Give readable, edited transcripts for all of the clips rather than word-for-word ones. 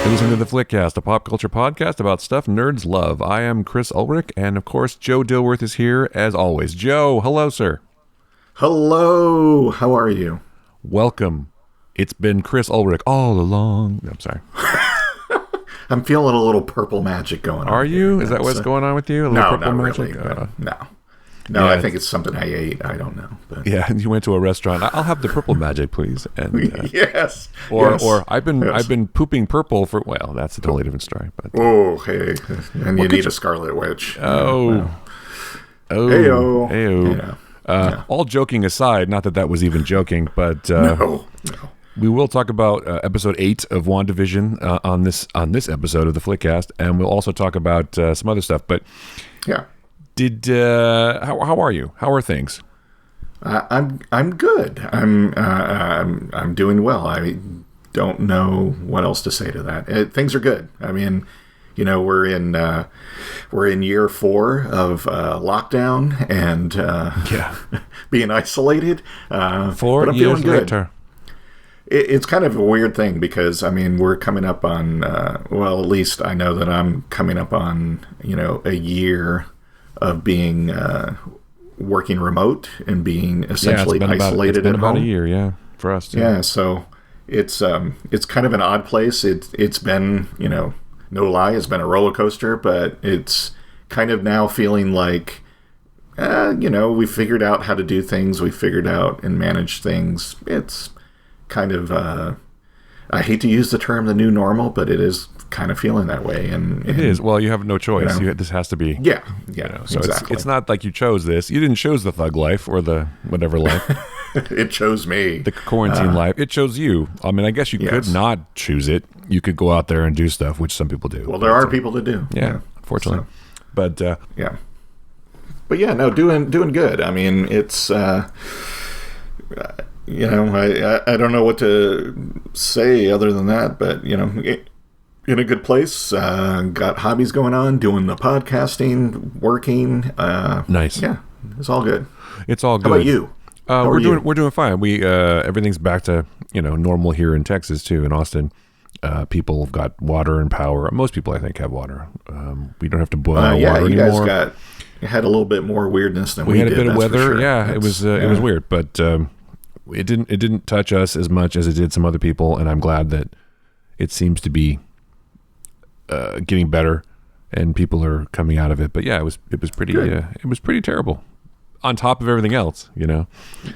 You're listening to The Flickcast, a pop culture podcast about stuff nerds love. I am Chris Ulrich, and of course, Joe Dilworth is here as always. Joe, hello, sir. Hello. How are you? Welcome. It's been Chris Ulrich all along. I'm sorry. I'm feeling a little purple magic going on. Are you? Is that what's going on with you? A little purple not magic? really. No, yeah, I think it's something I ate. I don't know. But. Yeah, you went to a restaurant. I'll have the purple magic, please. And yes. Or I've been pooping purple for. Well, that's a totally different story. But oh, hey, and you need a Scarlet Witch. Oh, Heyo. Yeah. All joking aside, not that was even joking, but no. We will talk about episode 8 of WandaVision on this episode of the Flickcast, and we'll also talk about some other stuff. But yeah. How are you? How are things? I'm good. I'm doing well. I don't know what else to say to that. Things are good. I mean, you know, we're in year 4 of lockdown and being isolated. 4 but I'm years feeling good. later. It's kind of a weird thing because, I mean, we're coming up on, well, at least I know that I'm coming up on, you know, a year of being working remote and being essentially isolated at home. About a year, yeah, for us too. Yeah, so it's kind of an odd place. It's been, you know, no lie, it's been a roller coaster, but it's kind of now feeling like, you know, we figured out how to do things. We figured out and manage things. It's kind of, I hate to use the term the new normal, but it is kind of feeling that way. And it is. Well, you have no choice. You know, this has to be. Yeah, So exactly. it's not like you chose this. You didn't choose the thug life or the whatever life. It chose me. The quarantine life. It chose you. I mean, I guess you could not choose it. You could go out there and do stuff, which some people do. Well, there are people that do. Yeah, unfortunately. So, but yeah. But yeah, no, doing good. I mean, it's you know, I don't know what to say other than that, but you know, in a good place. Got hobbies going on, doing the podcasting, working. Nice. Yeah, it's all good. It's all good. How about you? We're doing fine. We everything's back to, you know, normal here in Texas too, in Austin. People have got water and power. Most people, I think, have water. We don't have to boil water anymore. You guys had a little bit more weirdness than we did. We had a bit of weather. Sure. Yeah, it was weird, but it didn't touch us as much as it did some other people, and I'm glad that it seems to be getting better and people are coming out of it. But yeah, it was pretty terrible on top of everything else, you know.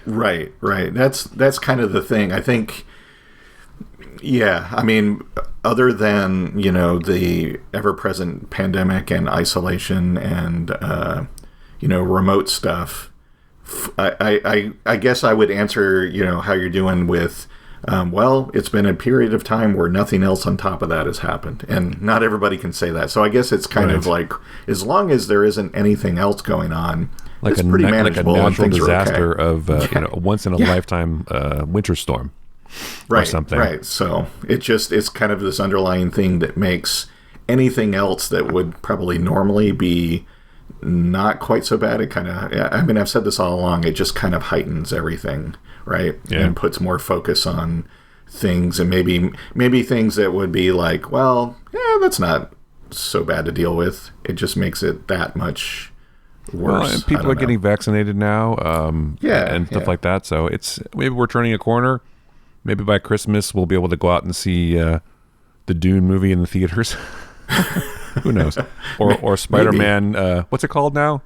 Right. That's kind of the thing. I think. Yeah, I mean, other than, you know, the ever-present pandemic and isolation and you know, remote stuff, I guess I would answer, you know, how you're doing with, well, it's been a period of time where nothing else on top of that has happened, and not everybody can say that. So I guess it's kind of like, as long as there isn't anything else going on, like it's pretty manageable, like a natural and things disaster are okay. of you know, a once in a lifetime winter storm. Right, or something. Right. So it's kind of this underlying thing that makes anything else that would probably normally be not quite so bad. It kind of, I mean, I've said this all along, it just kind of heightens everything, right? Yeah. And puts more focus on things, and maybe things that would be like, well, yeah, that's not so bad to deal with. It just makes it that much worse. Well, and people are getting vaccinated now, and stuff like that. So it's, maybe we're turning a corner. Maybe by Christmas we'll be able to go out and see the Dune movie in the theaters. Who knows? Or Spider-Man. What's it called now?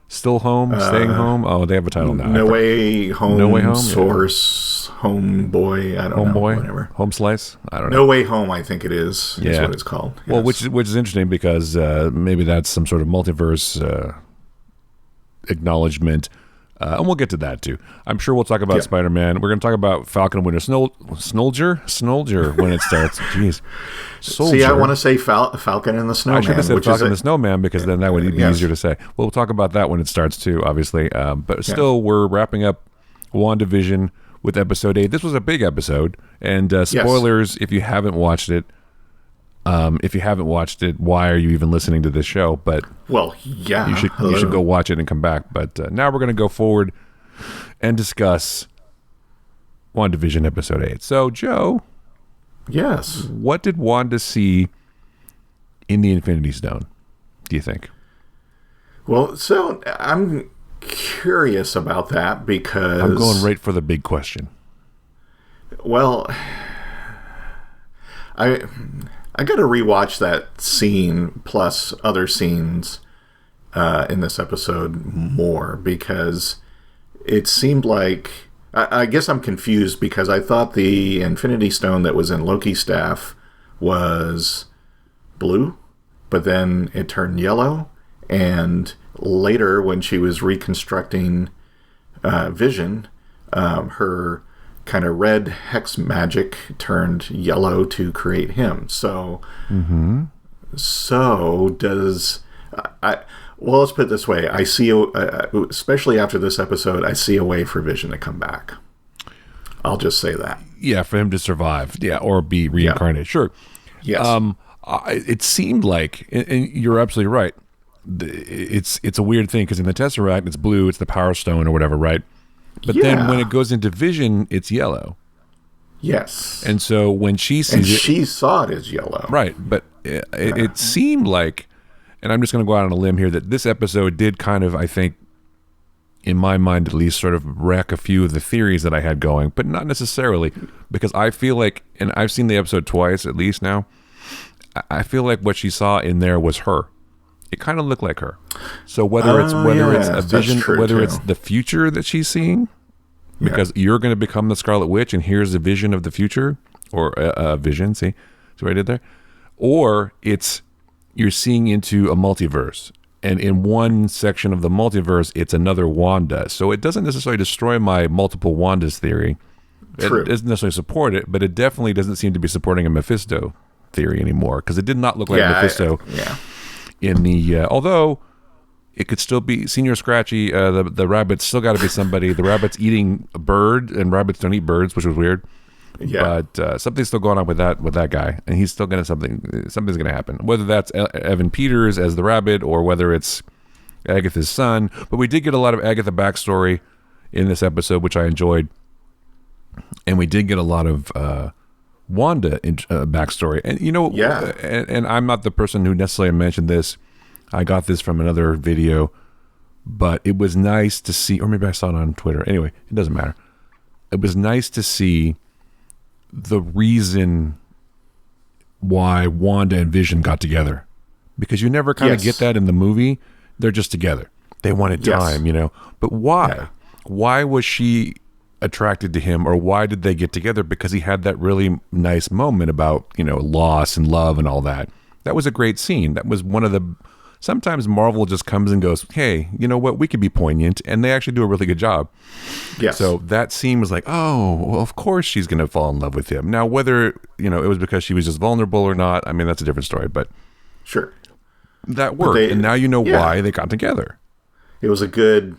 Still Home? Staying Home? Oh, they have a title now. No Way Home. No Way Home. Source. Homeboy. I don't know. Whatever. Home Slice. I don't know. No Way Home. I think it is. Yeah. Is what it's called. Well, which is interesting because maybe that's some sort of multiverse acknowledgement. And we'll get to that too. I'm sure we'll talk about Spider-Man. We're going to talk about Falcon and Winter Soldier when it starts. Jeez. Soldier. See, I want to say Falcon and the Snowman. I should have said Falcon and the Snowman because then that would be easier to say. We'll talk about that when it starts too, obviously. But still, we're wrapping up WandaVision with episode 8. This was a big episode. And spoilers, if you haven't watched it, why are you even listening to this show? But you should go watch it and come back. But now we're going to go forward and discuss WandaVision episode 8. So, Joe, Yes. What did Wanda see in the Infinity Stone, do you think? Well, so I'm curious about that because... I'm going right for the big question. Well, I got to rewatch that scene plus other scenes in this episode more because it seemed like... I guess I'm confused because I thought the Infinity Stone that was in Loki's staff was blue, but then it turned yellow, and later when she was reconstructing Vision, her kind of red hex magic turned yellow to create him. So, so does... Well, let's put it this way. I see, especially after this episode, I see a way for Vision to come back. I'll just say that. Yeah, for him to survive. Yeah, or be reincarnated. Yeah. Sure. Yes. It seemed like, and you're absolutely right, it's a weird thing because in the Tesseract, it's blue, it's the Power Stone or whatever, right? But then when it goes into Vision, it's yellow. Yes. And so when she sees and she saw it as yellow. Right. But it seemed like, and I'm just going to go out on a limb here, that this episode did kind of, I think, in my mind at least, sort of wreck a few of the theories that I had going, but not necessarily, because I feel like, and I've seen the episode twice at least now, I feel like what she saw in there was her. It kind of looked like her. So whether it's a vision, whether it's the future that she's seeing, because you're going to become the Scarlet Witch, and here's a vision of the future, or a vision, see what I did there? Or it's you're seeing into a multiverse, and in one section of the multiverse, it's another Wanda. So it doesn't necessarily destroy my multiple Wandas theory. True. It doesn't necessarily support it, but it definitely doesn't seem to be supporting a Mephisto theory anymore, because it did not look like Mephisto. In the although it could still be Senior Scratchy, the rabbit's still got to be somebody. The rabbit's eating a bird, and rabbits don't eat birds, which was weird. Yeah. But something's still going on with that guy, and he's still gonna something's gonna happen. Whether that's Evan Peters as the rabbit, or whether it's Agatha's son. But we did get a lot of Agatha backstory in this episode, which I enjoyed, and we did get a lot of Wanda backstory. And you know, and I'm not the person who necessarily mentioned this. I got this from another video, but it was nice to see, or maybe I saw it on Twitter. Anyway, it doesn't matter. It was nice to see the reason why Wanda and Vision got together, because you never kind of get that in the movie. They're just together. They wanted time, you know. But why? Yeah. Why was she attracted to him, or why did they get together? Because he had that really nice moment about, you know, loss and love and all that. That was a great scene. That was one of the... Sometimes Marvel just comes and goes, hey, you know what? We could be poignant, and they actually do a really good job. Yes. So that scene was like, oh, well, of course she's going to fall in love with him. Now, whether, you know, it was because she was just vulnerable or not, I mean, that's a different story, but... Sure. That worked, and now you know why they got together. It was a good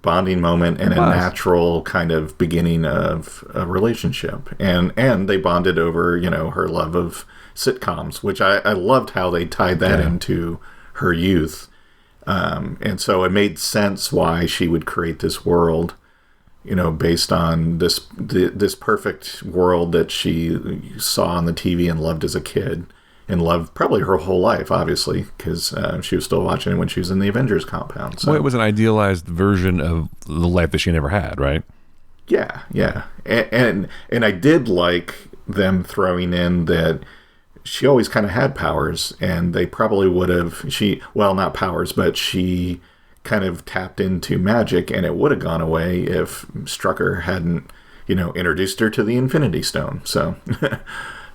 bonding moment and a natural kind of beginning of a relationship. And they bonded over, you know, her love of sitcoms, which I loved how they tied that into her youth. And so it made sense why she would create this world, you know, based on this perfect world that she saw on the TV and loved as a kid. And loved probably her whole life, obviously, because she was still watching it when she was in the Avengers compound. So. Well, it was an idealized version of the life that she never had, right? Yeah. And I did like them throwing in that she always kind of had powers, and they probably would have... not powers, but she kind of tapped into magic, and it would have gone away if Strucker hadn't, you know, introduced her to the Infinity Stone. So...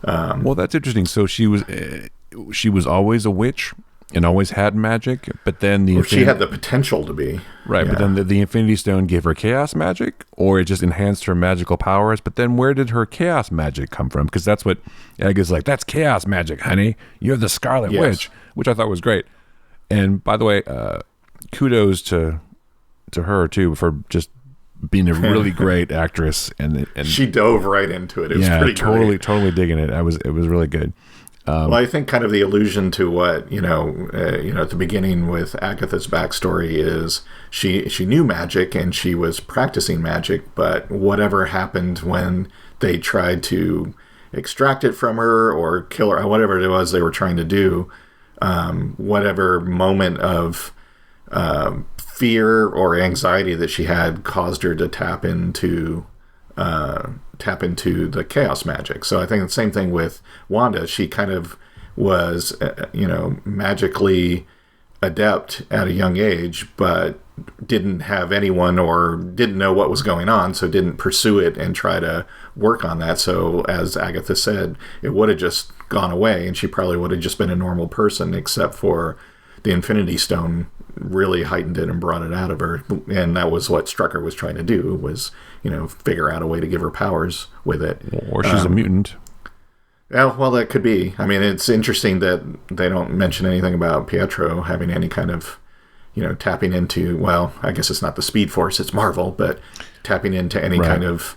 well, that's interesting. So she was always a witch and always had magic, but then she had the potential to be. Right, but then the Infinity Stone gave her chaos magic, or it just enhanced her magical powers. But then where did her chaos magic come from? Because that's what Egg like, that's chaos magic, honey. You're the Scarlet Witch, which I thought was great. And by the way, kudos to her, too, for just being a really great actress, and she dove right into it. It was pretty great. totally digging it. It was really good. Well, I think kind of the allusion to what you know at the beginning with Agatha's backstory is she knew magic and she was practicing magic, but whatever happened when they tried to extract it from her or kill her, whatever it was they were trying to do. Whatever moment of fear or anxiety that she had caused her to tap into the chaos magic. So I think the same thing with Wanda. She kind of was, magically adept at a young age, but didn't have anyone or didn't know what was going on, so didn't pursue it and try to work on that. So as Agatha said, it would have just gone away and she probably would have just been a normal person, except for the Infinity Stone really heightened it and brought it out of her. And that was what Strucker was trying to do, was, figure out a way to give her powers with it. Or she's a mutant. Yeah, well, that could be. I mean, it's interesting that they don't mention anything about Pietro having any kind of, tapping into, well, I guess it's not the Speed Force, it's Marvel, but tapping into any kind of,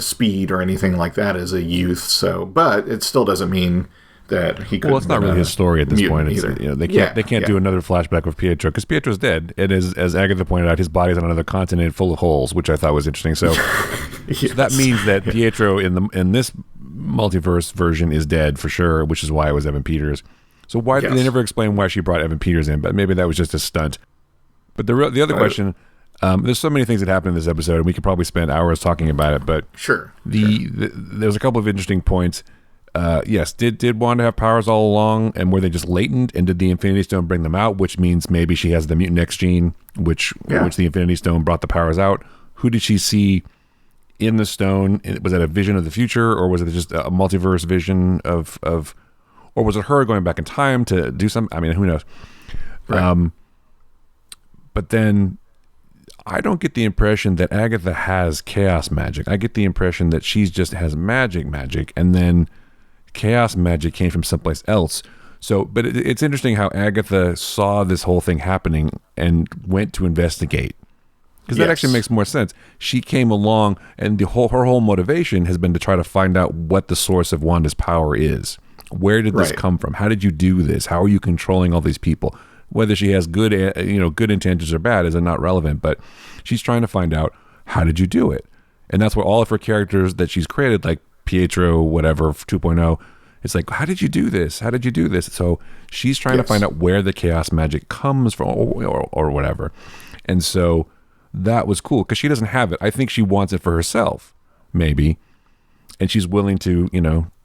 speed or anything like that as a youth. So, but it still doesn't mean that he could. Well, it's not really his story at this point. It's, either. They can't do another flashback of Pietro because Pietro's dead. And as Agatha pointed out, his body's on another continent full of holes, which I thought was interesting. So, Yes. So that means that Pietro in this multiverse version is dead for sure, which is why it was Evan Peters. So why did they never explain why she brought Evan Peters in? But maybe that was just a stunt. But the other question, there's so many things that happened in this episode, and we could probably spend hours talking about it. But there's a couple of interesting points. Yes, did Wanda have powers all along, and were they just latent? And did the Infinity Stone bring them out? Which means maybe she has the Mutant X gene, which the Infinity Stone brought the powers out. Who did she see in the stone? Was that a vision of the future, or was it just a multiverse vision of or was it her going back in time to do something? I mean, who knows? Right. But then I don't get the impression that Agatha has chaos magic. I get the impression that she just has magic, and then chaos magic came from someplace else. So, but it's interesting how Agatha saw this whole thing happening and went to investigate. Because that actually makes more sense. She came along, and her whole motivation has been to try to find out what the source of Wanda's power is. Where did this come from? How did you do this? How are you controlling all these people? Whether she has good intentions or bad is not relevant, but she's trying to find out, how did you do it? And that's where all of her characters that she's created, like Pietro, whatever, 2.0, it's like, how did you do this? How did you do this? So she's trying to find out where the chaos magic comes from or whatever. And so that was cool because she doesn't have it. I think she wants it for herself, maybe. And she's willing to,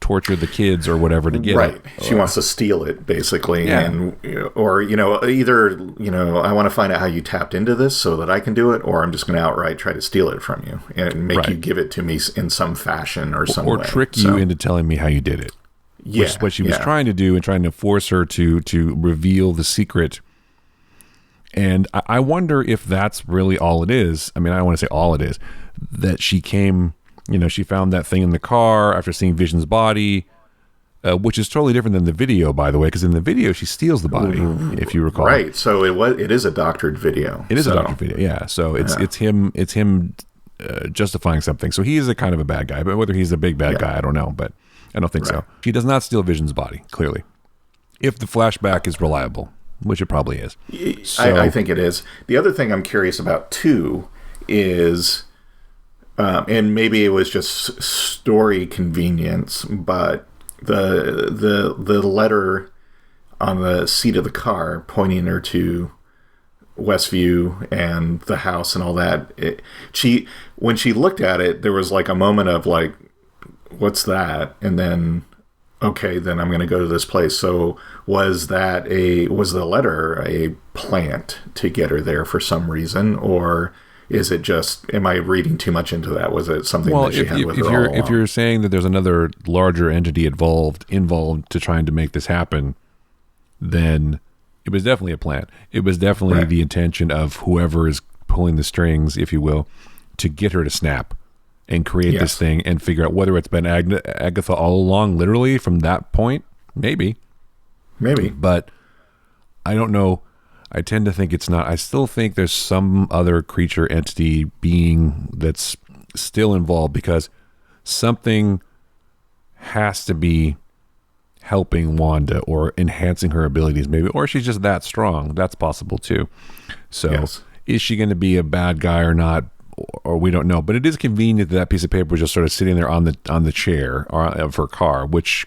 torture the kids or whatever to get it. She wants to steal it, basically. Yeah. And, either, I want to find out how you tapped into this so that I can do it, or I'm just going to outright try to steal it from you and make you give it to me in some fashion or some way. Or trick you into telling me how you did it. Which is what she was trying to do, and trying to force her to reveal the secret. And I wonder if that's really all it is. I mean, I don't want to say all it is. That she came... she found that thing in the car after seeing Vision's body, which is totally different than the video, by the way, because in the video, she steals the body, if you recall. Right. So it is a doctored video. It is a doctored video, yeah. So it's him justifying something. So he is a kind of a bad guy, but whether he's a big bad guy, I don't know, but I don't think so. She does not steal Vision's body, clearly. If the flashback is reliable, which it probably is. So, I think it is. The other thing I'm curious about, too, is... and maybe it was just story convenience, but the letter on the seat of the car pointing her to Westview and the house and all that, when she looked at it, there was like a moment of like, what's that? And then, okay, then I'm going to go to this place. So was the letter a plant to get her there for some reason, or... is it just, am I reading too much into that? Was it something that she had with her all along? If you're saying that there's another larger entity involved to trying to make this happen, then it was definitely a plan. It was definitely the intention of whoever is pulling the strings, if you will, to get her to snap and create this thing and figure out whether it's been Agatha all along, literally from that point. Maybe. But I don't know. I tend to think it's not. I still think there's some other creature, entity, being that's still involved, because something has to be helping Wanda or enhancing her abilities, maybe, or she's just that strong. That's possible too. So is she going to be a bad guy or not? or we don't know. But it is convenient that piece of paper was just sort of sitting there on the chair of her car, which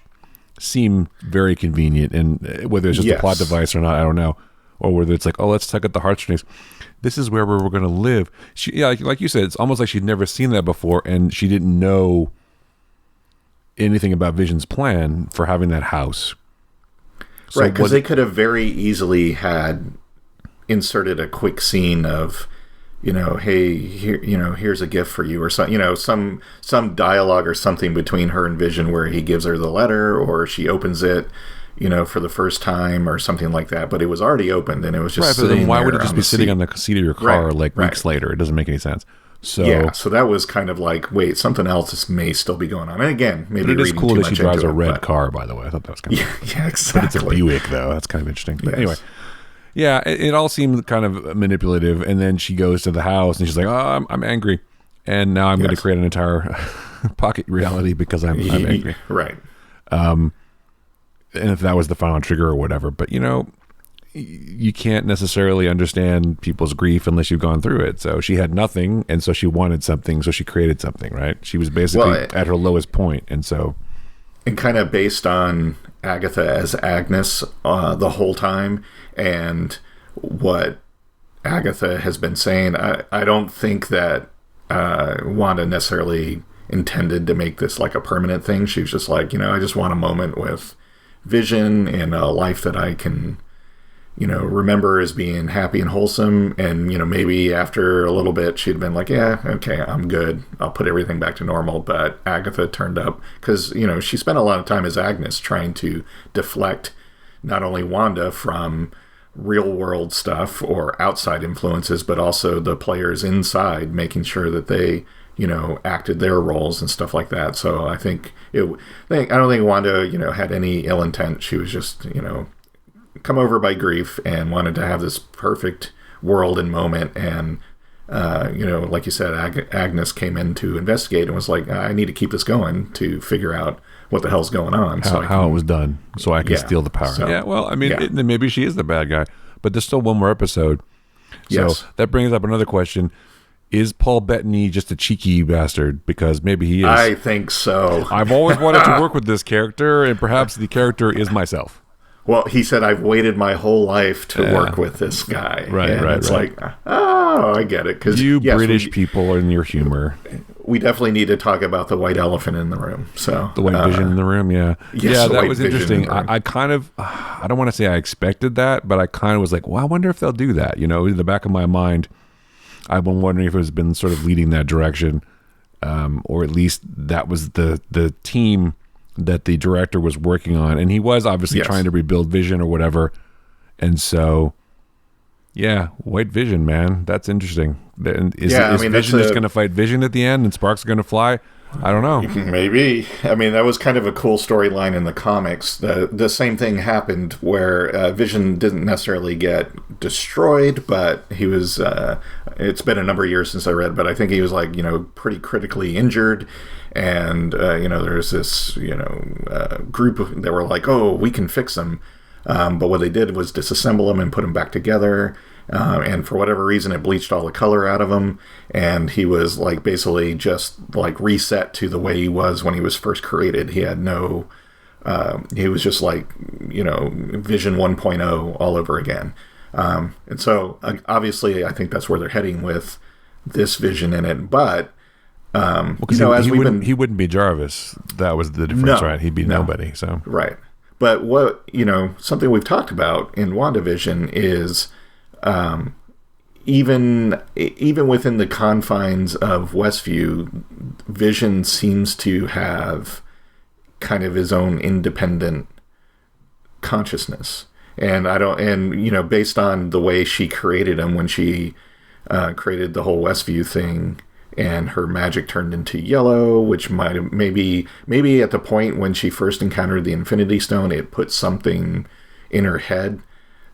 seemed very convenient. And whether it's just a plot device or not, I don't know. Or whether it's like, oh, let's tug at the heartstrings. This is where we're going to live. Like you said, it's almost like she'd never seen that before, and she didn't know anything about Vision's plan for having that house. So right, because they could have very easily had inserted a quick scene of, hey, here, here's a gift for you, or some dialogue or something between her and Vision where he gives her the letter, or she opens it, for the first time or something like that. But it was already opened, and it was just sitting there. But then why would it just be sitting on the seat of your car weeks later? It doesn't make any sense. So so that was kind of like, wait, something else may still be going on. And again, maybe it is cool that she drives a red car, by the way. I thought that was kind of yeah, exactly. But it's a Buick, though. That's kind of interesting. But anyway, yeah, it all seemed kind of manipulative. And then she goes to the house, and she's like, "Oh, I'm angry, and now I'm going to create an entire pocket reality because I'm angry." Right. And if that was the final trigger or whatever, but you can't necessarily understand people's grief unless you've gone through it. So she had nothing, and so she wanted something, so she created something, right? She was basically at her lowest point, and kind of based on Agatha as Agnes the whole time, and what Agatha has been saying, I don't think that Wanda necessarily intended to make this like a permanent thing. She was just like, I just want a moment with Vision and a life that I can remember as being happy and wholesome. And, maybe after a little bit, she'd been like, yeah, okay, I'm good. I'll put everything back to normal. But Agatha turned up because, she spent a lot of time as Agnes trying to deflect not only Wanda from real world stuff or outside influences, but also the players inside, making sure that they, acted their roles and stuff like that. So I think I don't think Wanda, had any ill intent. She was just, come over by grief and wanted to have this perfect world and moment. And, like you said, Agnes came in to investigate and was like, I need to keep this going to figure out what the hell's going on. How it was done, so I can steal the power. Then maybe she is the bad guy. But there's still one more episode. So that brings up another question. Is Paul Bettany just a cheeky bastard? Because maybe he is. I think so. I've always wanted to work with this character, and perhaps the character is myself. Well, he said, I've waited my whole life to work with this guy. Right. It's like, oh, I get it. Because British people and your humor. We definitely need to talk about the white elephant in the room. So the white vision in the room, yeah. Yes, that was interesting. I kind of, I don't want to say I expected that, but I kind of was like, well, I wonder if they'll do that. In the back of my mind, I've been wondering if it has been sort of leading that direction, or at least that was the team that the director was working on, and he was obviously trying to rebuild Vision or whatever. And so, White Vision, man, that's interesting. Is Vision just going to fight Vision at the end, and sparks are going to fly? I don't know. Maybe. I mean, that was kind of a cool storyline in the comics. The same thing happened where Vision didn't necessarily get destroyed, but he was, it's been a number of years since I read, but I think he was like, pretty critically injured. And, there's this, group that were like, oh, we can fix him. But what they did was disassemble him and put him back together. And for whatever reason, it bleached all the color out of him. And he was like basically just like reset to the way he was when he was first created. He had no, he was just like, Vision 1.0 all over again. And so obviously I think that's where they're heading with this Vision in it. But, he wouldn't be Jarvis. That was the difference, right? He'd be nobody. So right. But what, something we've talked about in WandaVision is, even within the confines of Westview, Vision seems to have kind of his own independent consciousness. And based on the way she created him when she created the whole Westview thing, and her magic turned into yellow, which might have maybe at the point when she first encountered the Infinity Stone, it put something in her head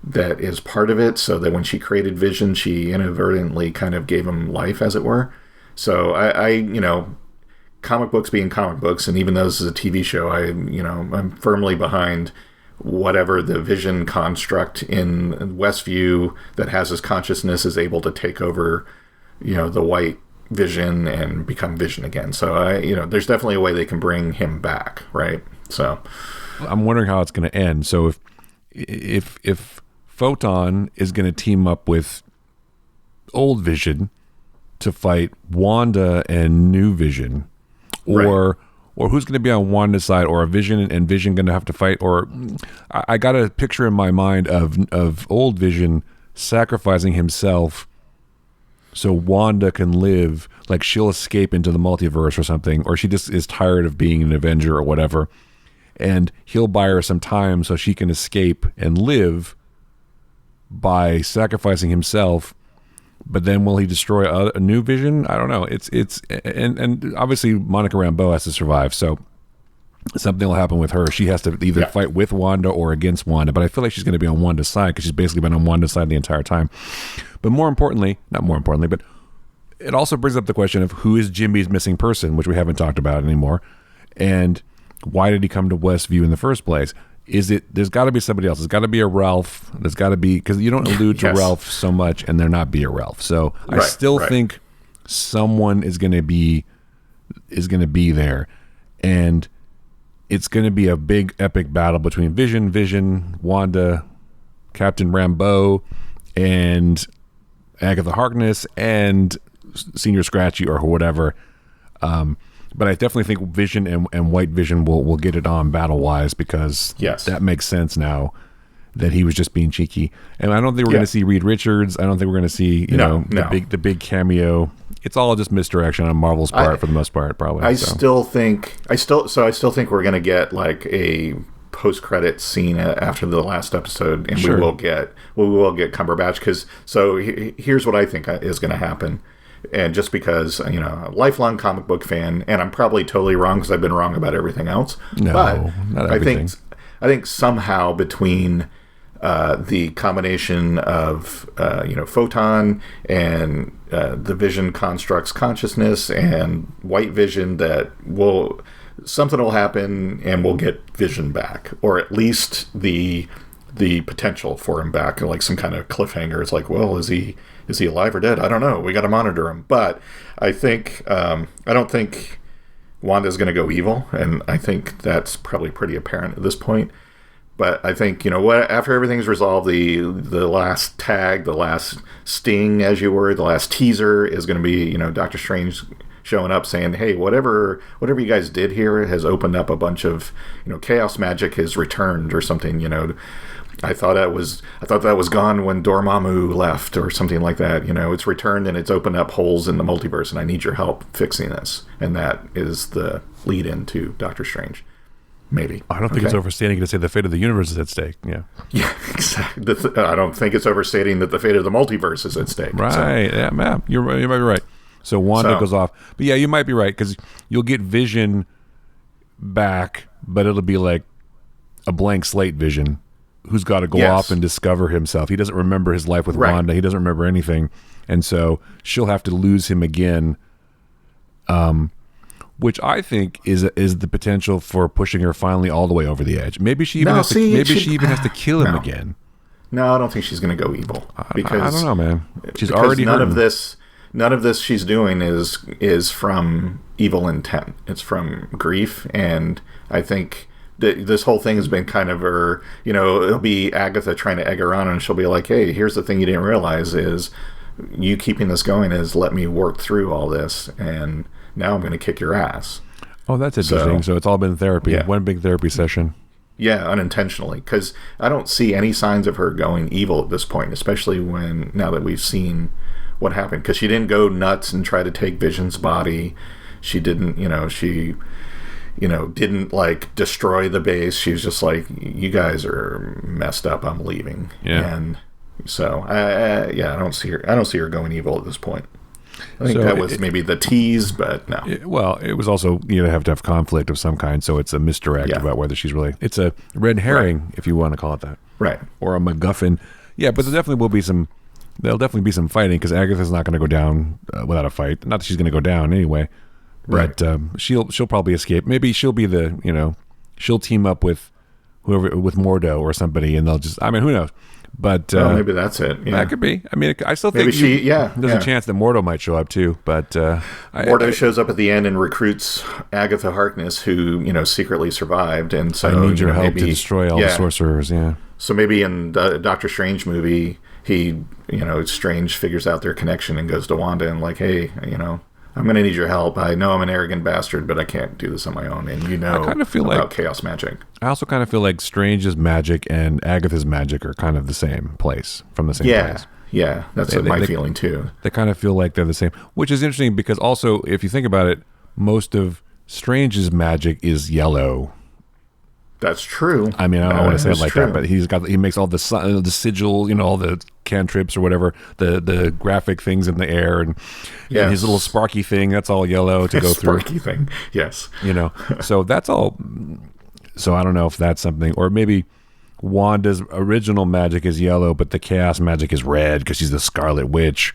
that is part of it, so that when she created Vision, she inadvertently kind of gave him life, as it were. So I comic books being comic books, and even though this is a TV show, I'm firmly behind whatever the Vision construct in Westview that has his consciousness is able to take over, the white Vision and become Vision again. So there's definitely a way they can bring him back, right? So I'm wondering how it's going to end. So if Photon is going to team up with old Vision to fight Wanda and new Vision, or who's going to be on Wanda's side, or a Vision and Vision going to have to fight, or I got a picture in my mind of old Vision sacrificing himself so Wanda can live, like she'll escape into the multiverse or something, or she just is tired of being an Avenger or whatever, and he'll buy her some time so she can escape and live by sacrificing himself. But then will he destroy a new Vision? I don't know. And obviously Monica Rambeau has to survive, so something will happen with her. She has to either fight with Wanda or against Wanda, but I feel like she's going to be on Wanda's side because she's basically been on Wanda's side the entire time. But not more importantly, but it also brings up the question of who is Jimmy's missing person, which we haven't talked about anymore, and why did he come to Westview in the first place? There's got to be somebody else. There's got to be a Ralph. There's got to be, because you don't allude to Ralph so much and there not be a Ralph. So I still think someone is going to be there, and it's going to be a big epic battle between Vision, Wanda, Captain Rambeau, and Agatha Harkness, and Senior Scratchy or whatever. But I definitely think Vision and White Vision will get it on battle-wise, because that makes sense now that he was just being cheeky. And I don't think we're going to see Reed Richards. I don't think we're going to see the big cameo. It's all just misdirection on Marvel's part for the most part, probably. I still think we're going to get like a post-credit scene after the last episode, and we will get Cumberbatch, because here's what I think is going to happen. And just because, a lifelong comic book fan, and I'm probably totally wrong because I've been wrong about everything else. No, but not everything. I think somehow between the combination of Photon and the Vision constructs consciousness and White Vision, that something will happen and we'll get Vision back, or at least the potential for him back, like some kind of cliffhanger. It's like, well, is he alive or dead? I don't know. We got to monitor him. But I think I don't think Wanda's going to go evil, and I think that's probably pretty apparent at this point. But I think after everything's resolved, the last tag, the last sting, as you were, the last teaser is going to be Doctor Strange showing up saying, hey, whatever you guys did here has opened up a bunch of chaos magic has returned or something. I thought that was gone when Dormammu left or something like that. It's returned and it's opened up holes in the multiverse, and I need your help fixing this. And that is the lead into Doctor Strange. Maybe. I don't think it's overstating to say the fate of the universe is at stake. Yeah. Yeah, exactly. I don't think it's overstating that the fate of the multiverse is at stake. Right. So. Yeah, man. You might be right. So Wanda goes off. But yeah, you might be right, because you'll get Vision back, but it'll be like a blank slate Vision who's got to go off and discover himself. He doesn't remember his life with Wanda. He doesn't remember anything. And so she'll have to lose him again, which I think is the potential for pushing her finally all the way over the edge. Maybe she even has to kill him again. No, I don't think she's going to go evil. Because I don't know, man. She's already none of this she's doing is from evil intent. It's from grief, and I think this whole thing has been kind of her, it'll be Agatha trying to egg her on, and she'll be like, hey, here's the thing you didn't realize is you keeping this going is let me work through all this, and now I'm going to kick your ass. Oh, that's interesting. So it's all been therapy. Yeah. One big therapy session. Yeah, unintentionally, because I don't see any signs of her going evil at this point, especially now that we've seen what happened, because she didn't go nuts and try to take Vision's body. She didn't, didn't like destroy the base. She was just like, you guys are messed up, I'm leaving. Yeah. And so I don't see her going evil at this point. I think that was maybe the tease, but no. It was also have to have conflict of some kind, so it's a misdirect about whether she's really. It's a red herring, if you want to call it that, right? Or a MacGuffin. Yeah, but there definitely will be some. There'll definitely be some fighting, because Agatha's not going to go down without a fight. Not that she's going to go down anyway, but she'll probably escape. Maybe she'll be she'll team up with whoever, with Mordo or somebody, and they'll just. I mean, who knows? But maybe that's it. Yeah. That could be. I mean, I still think there's a chance that Mordo might show up too. But Mordo shows up at the end and recruits Agatha Harkness, who secretly survived, and so I need your help to destroy all the sorcerers. Yeah. So maybe in the Doctor Strange movie, he Strange figures out their connection and goes to Wanda and like, hey, I'm going to need your help. I know I'm an arrogant bastard, but I can't do this on my own. And I kind of feel about chaos magic. I also kind of feel like Strange's magic and Agatha's magic are kind of the same place, from the same place. Yeah, that's my feeling too. They kind of feel like they're the same, which is interesting because also, if you think about it, most of Strange's magic is yellow. That's true. I mean, I don't want to say it like that, but he makes all the sigils, all the cantrips or whatever, the graphic things in the air, and his little sparky thing, that's all yellow to go through. Sparky thing, yes. So that's all. So I don't know if that's something, or maybe Wanda's original magic is yellow, but the chaos magic is red because she's the Scarlet Witch.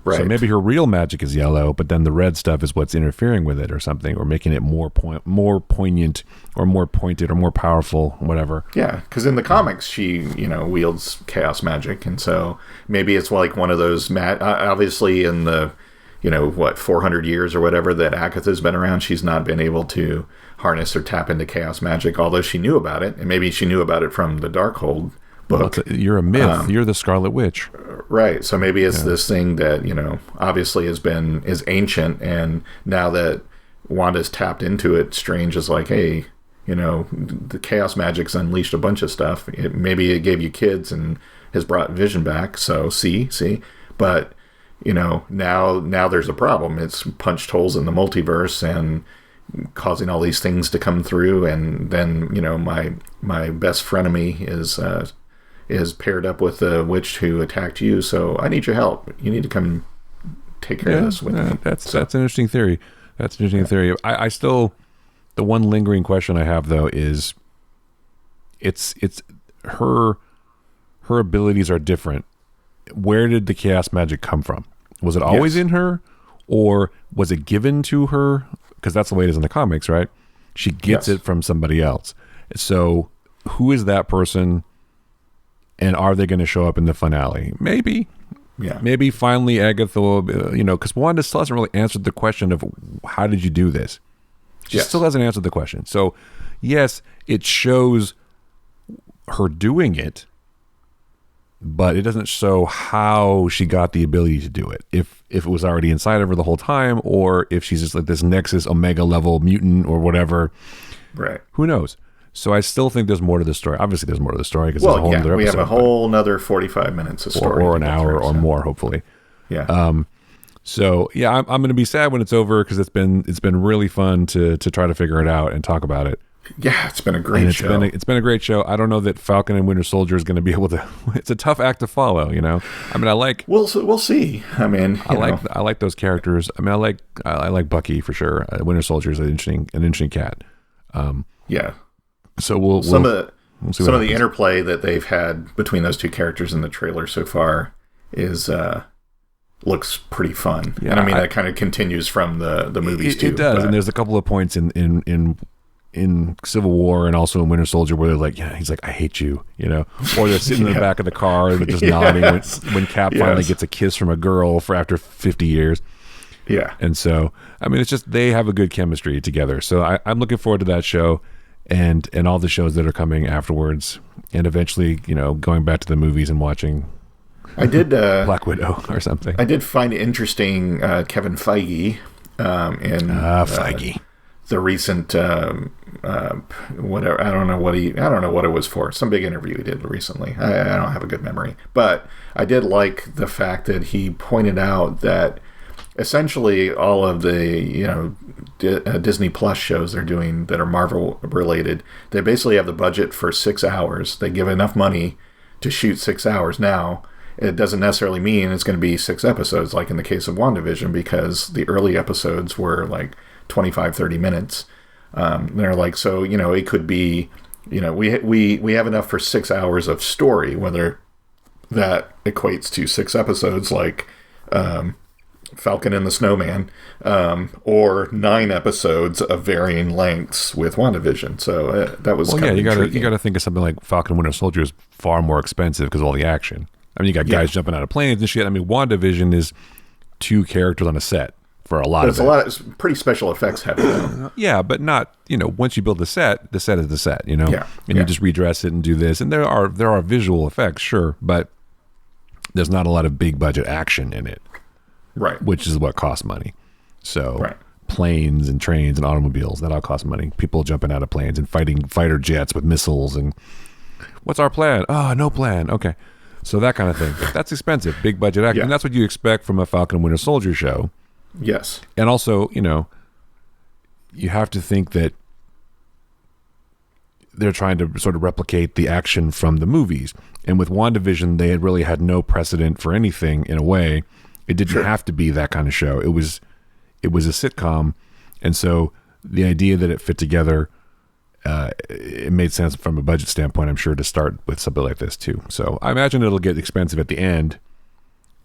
Right. So maybe her real magic is yellow, but then the red stuff is what's interfering with it or something, or making it more poignant or more pointed or more powerful, whatever. Yeah, because in the comics, she, wields chaos magic. And so maybe it's like one of those, obviously in the, 400 years or whatever that Agatha's been around, she's not been able to harness or tap into chaos magic, although she knew about it. And maybe she knew about it from the Darkhold book. Well, you're a myth. You're the Scarlet Witch. Right. So maybe it's this thing that, obviously is ancient, and now that Wanda's tapped into it, Strange is like, hey, the chaos magic's unleashed a bunch of stuff. Maybe it gave you kids and has brought Vision back. So see, but now there's a problem. It's punched holes in the multiverse and causing all these things to come through. And then, my best frenemy is paired up with the witch who attacked you, so I need your help. You need to come take care of this with me. That's an interesting theory. That's an interesting theory. I still, the one lingering question I have though is, it's her abilities are different. Where did the chaos magic come from? Was it always in her, or was it given to her? Because that's the way it is in the comics, right? She gets it from somebody else. So who is that person? And are they going to show up in the finale? Maybe. Yeah. Maybe finally Agatha will, because Wanda still hasn't really answered the question of how did you do this? She still hasn't answered the question. So, yes, it shows her doing it, but it doesn't show how she got the ability to do it. If it was already inside of her the whole time, or if she's just like this Nexus Omega level mutant or whatever. Right. Who knows? So I still think there's more to the story. Obviously, there's more to the story because there's a whole other episode. We have a whole another 45 minutes of story, or an hour or more, hopefully. Yeah. So yeah, I'm going to be sad when it's over because it's been really fun to try to figure it out and talk about it. Yeah, it's been a great show. It's been a great show. I don't know that Falcon and Winter Soldier is going to be able to. It's a tough act to follow, I mean, I like. We'll see. I mean, I like those characters. I mean, I like Bucky for sure. Winter Soldier is an interesting cat. Yeah. So some of the interplay that they've had between those two characters in the trailer so far is looks pretty fun. Yeah, and I mean that kind of continues from the movies too. It does, and there's a couple of points in Civil War and also in Winter Soldier where they're like, he's like, I hate you, or they're sitting in the back of the car and they're just nodding when Cap finally gets a kiss from a girl after 50 years. Yeah. And so, I mean, it's just, they have a good chemistry together. So I'm looking forward to that show and all the shows that are coming afterwards, and eventually, going back to the movies and watching I did Black Widow or something. I did find it interesting Kevin Feige Feige. The recent whatever, I don't know what it was for. Some big interview he did recently. I don't have a good memory, but I did like the fact that he pointed out that essentially all of the Disney Plus shows they're doing that are Marvel related, they basically have the budget for 6 hours. They give enough money to shoot 6 hours. Now it doesn't necessarily mean it's going to be 6 episodes like in the case of WandaVision, because the early episodes were like 25-30 minutes. They're like, so it could be, we have enough for 6 hours of story, whether that equates to 6 episodes like Falcon and the Snowman, or 9 episodes of varying lengths with WandaVision. So that was kind of intriguing. You got to think of something like Falcon and Winter Soldier is far more expensive because of all the action. I mean, you got guys jumping out of planes and shit. I mean, WandaVision is 2 characters on a set for a lot of it. It's pretty special effects heavy, though. Yeah, but not, once you build the set is the set, and you just redress it and do this. And there are visual effects, sure, but there's not a lot of big budget action in it. Right. Which is what costs money. So planes and trains and automobiles, that all costs money. People jumping out of planes and fighting fighter jets with missiles and what's our plan? Oh, no plan. Okay. So that kind of thing. That's expensive. Big budget action. Yeah. And that's what you expect from a Falcon and Winter Soldier show. Yes. And also, you have to think that they're trying to sort of replicate the action from the movies. And with WandaVision, they had really had no precedent for anything in a way. It didn't have to be that kind of show. It was a sitcom. And so the idea that it fit together, it made sense from a budget standpoint, I'm sure, to start with something like this too. So I imagine it'll get expensive at the end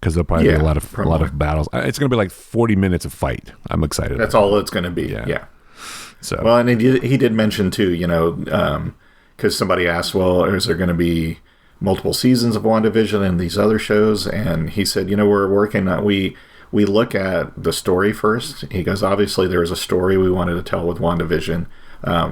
because there'll probably be a lot of battles. It's going to be like 40 minutes of fight. I'm excited. That's all it's going to be. Yeah. So well, and he did mention too, because somebody asked, well, is there going to be multiple seasons of WandaVision and these other shows? And he said, we're working on, we look at the story first. He goes, obviously there was a story we wanted to tell with WandaVision.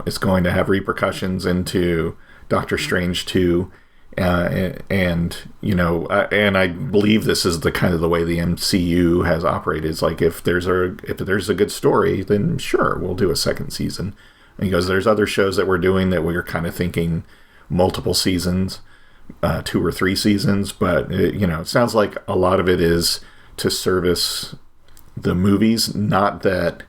It's going to have repercussions into Doctor Strange 2. And I believe this is the kind of the way the MCU has operated. It's like, if there's a good story, then sure, we'll do a second season. And he goes, there's other shows that we're doing that we're kind of thinking multiple seasons, 2 or 3 seasons, but it sounds like a lot of it is to service the movies, not that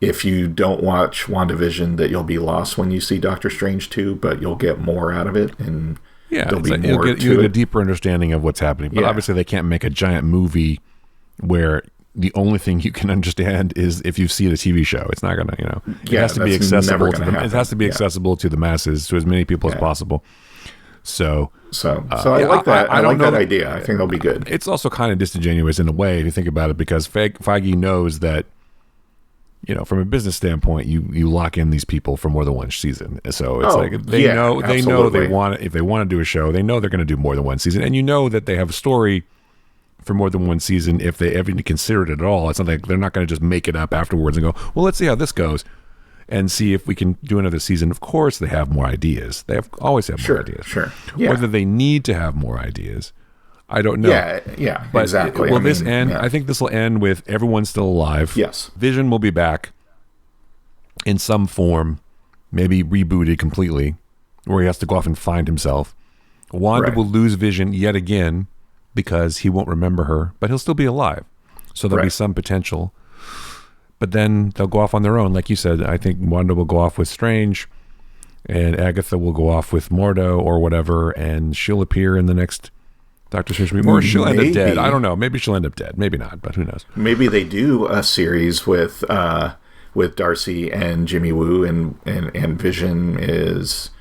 if you don't watch WandaVision that you'll be lost when you see Doctor Strange 2, but you'll get more out of it, and there'll be more you'll get a deeper understanding of what's happening. But obviously they can't make a giant movie where the only thing you can understand is if you see the TV show. It's not gonna, it has to be accessible to them. It has to be accessible to the masses, to as many people as possible. So I like that. I like that idea. I think that'll be good. It's also kind of disingenuous in a way if you think about it, because Feige knows that, from a business standpoint, you lock in these people for more than one season. So it's they know if they want to do a show, they know they're going to do more than one season, and that they have a story for more than one season if they ever consider it at all. It's not like they're not going to just make it up afterwards and go, well, let's see how this goes and see if we can do another season. Of course, they have more ideas. They always have more ideas. Sure. Yeah. Whether they need to have more ideas, I don't know. Yeah, but exactly. Will this end? I think this will end with everyone still alive. Yes. Vision will be back in some form, maybe rebooted completely, where he has to go off and find himself. Wanda will lose Vision yet again because he won't remember her, but he'll still be alive. So there'll be some potential. But then they'll go off on their own. Like you said, I think Wanda will go off with Strange, and Agatha will go off with Mordo or whatever, and she'll appear in the next Doctor Strange movie. Or she'll end up dead. I don't know. Maybe she'll end up dead. Maybe not, but who knows? Maybe they do a series with Darcy and Jimmy Woo, and Vision is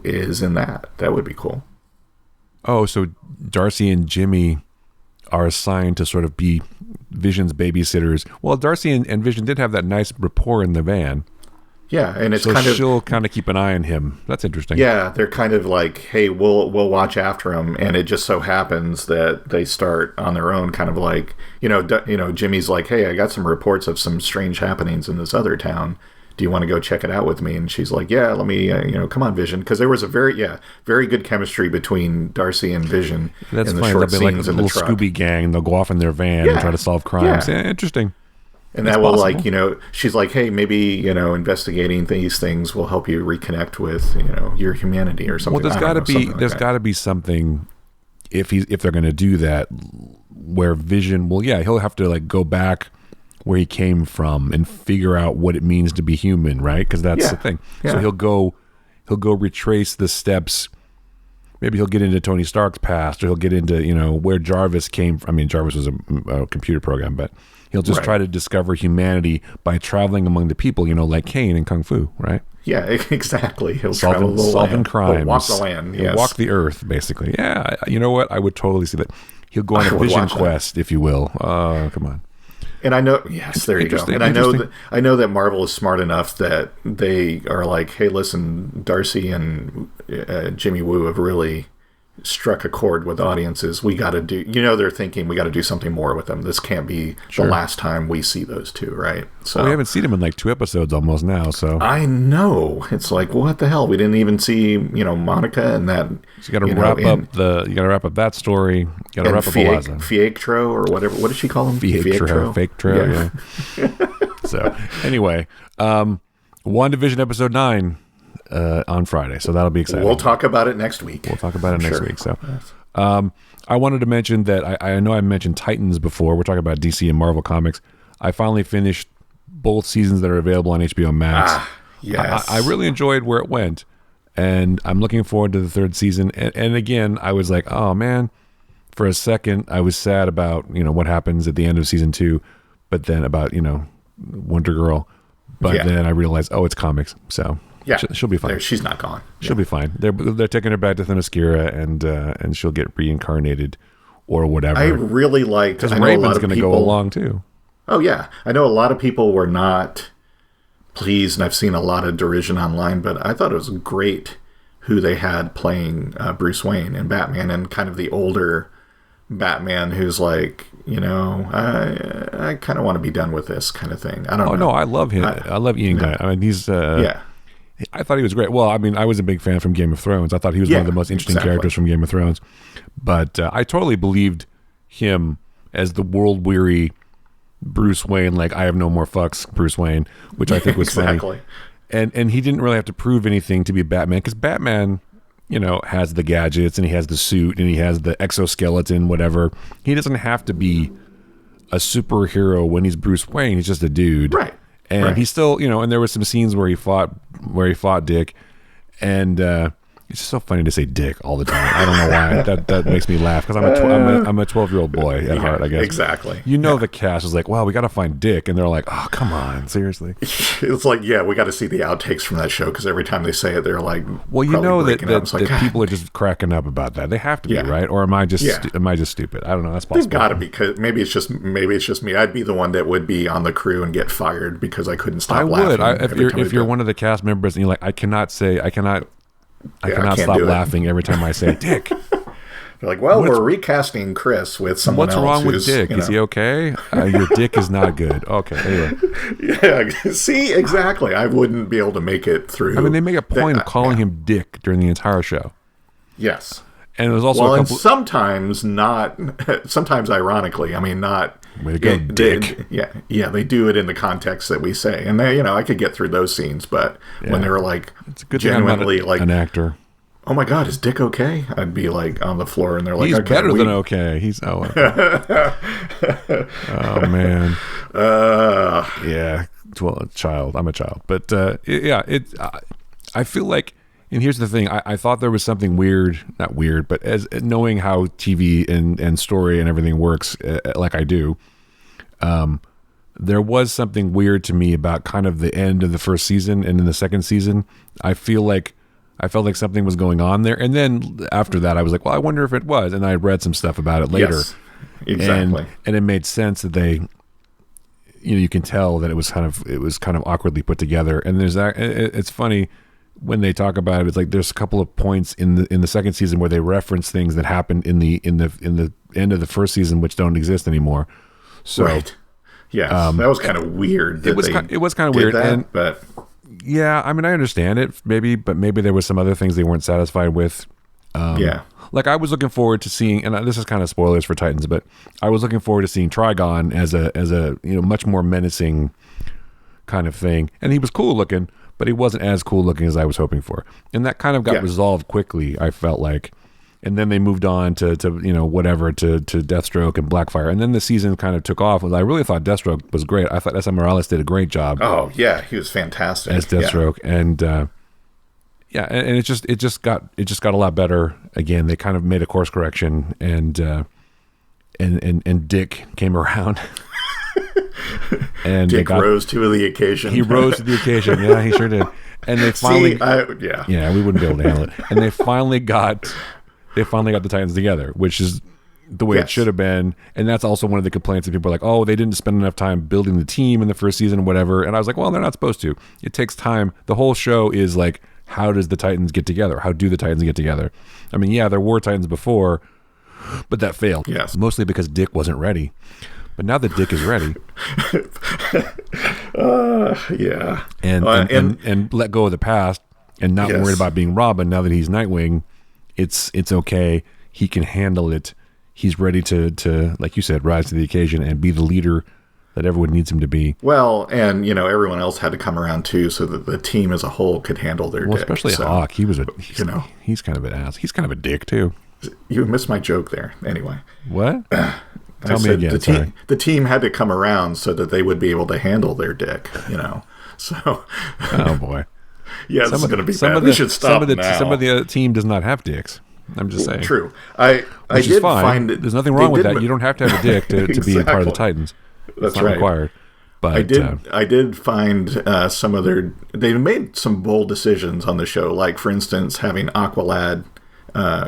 in that. That would be cool. Oh, so Darcy and Jimmy are assigned to sort of be Vision's babysitters. Well, Darcy and Vision did have that nice rapport in the van. Yeah, and it's she'll kind of keep an eye on him. That's interesting. Yeah, they're kind of like, hey, we'll watch after him, and it just so happens that they start on their own, kind of like, Jimmy's like, hey, I got some reports of some strange happenings in this other town. Do you want to go check it out with me? And she's like, yeah, let me, come on, Vision, because there was a very good chemistry between Darcy and Vision. That's in the funny. short They'll be like a scenes in the little truck. Scooby gang. They'll go off in their van and try to solve crimes. Yeah, interesting. And that will possible. She's like, hey, maybe, investigating these things will help you reconnect with, your humanity or something. Well, there's got to be something if they're going to do that where Vision, he'll have to go back where he came from and figure out what it means to be human, right? Because that's the thing. Yeah. So he'll go retrace the steps. Maybe he'll get into Tony Stark's past, or he'll get into where Jarvis came from. I mean, Jarvis was a computer program, but he'll just try to discover humanity by traveling among the people, like Kane in Kung Fu, right? Yeah, exactly. He'll solving crimes, walk the land, walk the earth, basically. Yeah, you know what? I would totally see that. He'll go on a vision quest, if you will. Oh, come on. And I know, yes, there you go. And I know that Marvel is smart enough that they are like, hey, listen, Darcy and Jimmy Woo have really struck a chord with audiences. We got to do, they're thinking we got to do something more with them. This can't be the last time we see those two, right? So we haven't seen them in like 2 episodes almost now. So I know, it's like, what the hell? We didn't even see, Monica and that. So you got to wrap up you got to wrap up that story. You got to wrap up Eliza. Fiectro or whatever. What does she call him? Fiectro. Yeah. So anyway, WandaVision episode 9. On Friday, so that'll be exciting. We'll talk about it next week. So, I wanted to mention that I know I mentioned Titans before. We're talking about DC and Marvel Comics. I finally finished both seasons that are available on HBO Max. Yes. I really enjoyed where it went, and I'm looking forward to the 3rd season. And again, I was like, oh man, for a second, I was sad about what happens at the end of season 2, but then about Wonder Girl, but then I realized, it's comics, so. Yeah, she'll be fine. She's not gone. She'll be fine. They're taking her back to Themyscira, and she'll get reincarnated or whatever. I really liked because Raven's going to go along too. Oh yeah, I know a lot of people were not pleased, and I've seen a lot of derision online. But I thought it was great who they had playing Bruce Wayne and Batman, and kind of the older Batman who's like, I kind of want to be done with this kind of thing. I don't know. No, I love him. I love Ian Guy. I mean, he's I thought he was great. Well, I mean, I was a big fan from Game of Thrones. I thought he was one of the most interesting characters from Game of Thrones. But I totally believed him as the world-weary Bruce Wayne, like, I have no more fucks Bruce Wayne, which I think was funny. And he didn't really have to prove anything to be Batman, because Batman, has the gadgets, and he has the suit, and he has the exoskeleton, whatever. He doesn't have to be a superhero when he's Bruce Wayne. He's just a dude. Right. And he still, and there were some scenes where he fought Dick, and it's just so funny to say Dick all the time. I don't know why. That makes me laugh, because I'm a 12-year-old boy at heart, I guess. Exactly. The cast is like, wow, we got to find Dick, and they're like, oh, come on, seriously. It's like, we got to see the outtakes from that show, because every time they say it, they're like, well, that people are just cracking up about that. They have to be, right? Or am I just stupid? I don't know. That's possible. They've got to be, because maybe it's just me. I'd be the one that would be on the crew and get fired because I couldn't stop laughing. I would. If you're one of the cast members and you're like, I cannot stop laughing every time I say Dick. They're like, well, we're recasting Chris with someone else. What's wrong with Dick? Is he okay? Your dick is not good. Okay, anyway. Yeah, see, exactly. I wouldn't be able to make it through. I mean, they make a point of calling him Dick during the entire show. Yes. And it was also and sometimes ironically. I mean, not... Way to go, Dick. They do it in the context that we say. And they, I could get through those scenes, but when they were like, it's a good genuinely like an actor. Oh my God, is Dick okay? I'd be like on the floor, and they're like, he's better than okay. He's oh man, yeah. Well, I'm a child, but I feel like, and here's the thing: I thought there was something weird, not weird, but as knowing how TV and story and everything works, like I do, there was something weird to me about kind of the end of the first season, and in the second season, I felt like something was going on there. And then after that, I was like, well, I wonder if it was. And I read some stuff about it later. Yes, exactly. And it made sense that they, you can tell that it was kind of awkwardly put together. And there's that. It's funny when they talk about it. It's like there's a couple of points in the second season where they reference things that happened in the end of the first season, which don't exist anymore. So, right. Yeah, that was kind of weird. It was kind of weird, but. Yeah, I mean, I understand it, but maybe there was some other things they weren't satisfied with. Like I was looking forward to seeing, and this is kind of spoilers for Titans, but I was looking forward to seeing Trigon as a much more menacing kind of thing, and he was cool looking, but he wasn't as cool looking as I was hoping for, and that kind of got resolved quickly. I felt like. And then they moved on to Deathstroke and Blackfire. And then the season kind of took off. I really thought Deathstroke was great. I thought S.M. Morales did a great job. Oh, yeah. He was fantastic. As Deathstroke. Yeah. And it just got a lot better. Again, they kind of made a course correction, and Dick came around. And Dick rose to the occasion. He rose to the occasion. Yeah, he sure did. And they finally we wouldn't be able to handle it. And they finally got the Titans together, which is the way it should have been. And that's also one of the complaints that people are like, oh, they didn't spend enough time building the team in the first season, whatever. And I was like, well, they're not supposed to. It takes time. The whole show is like, how does the Titans get together? How do the Titans get together? I mean, yeah, there were Titans before, but that failed. Yes. Mostly because Dick wasn't ready. But now that Dick is ready. Yeah. And let go of the past and not worried about being Robin. Now that he's Nightwing, it's okay. He can handle it. He's ready to, like you said, rise to the occasion and be the leader that everyone needs him to be. Well, and, you know, everyone else had to come around, too, so that the team as a whole could handle their dick. Especially Hawk. He's kind of an ass. He's kind of a dick, too. You missed my joke there, anyway. What? Tell me again. The team had to come around so that they would be able to handle their dick, you know. So. Oh, boy. Yeah, this is going to be bad. We should stop now. Some of the team does not have dicks. I'm just saying. True. I did find it. There's nothing wrong with that. You don't have to have a dick to exactly. be a part of the Titans. That's not required. But I did find some of they made some bold decisions on the show, like, for instance, having Aqualad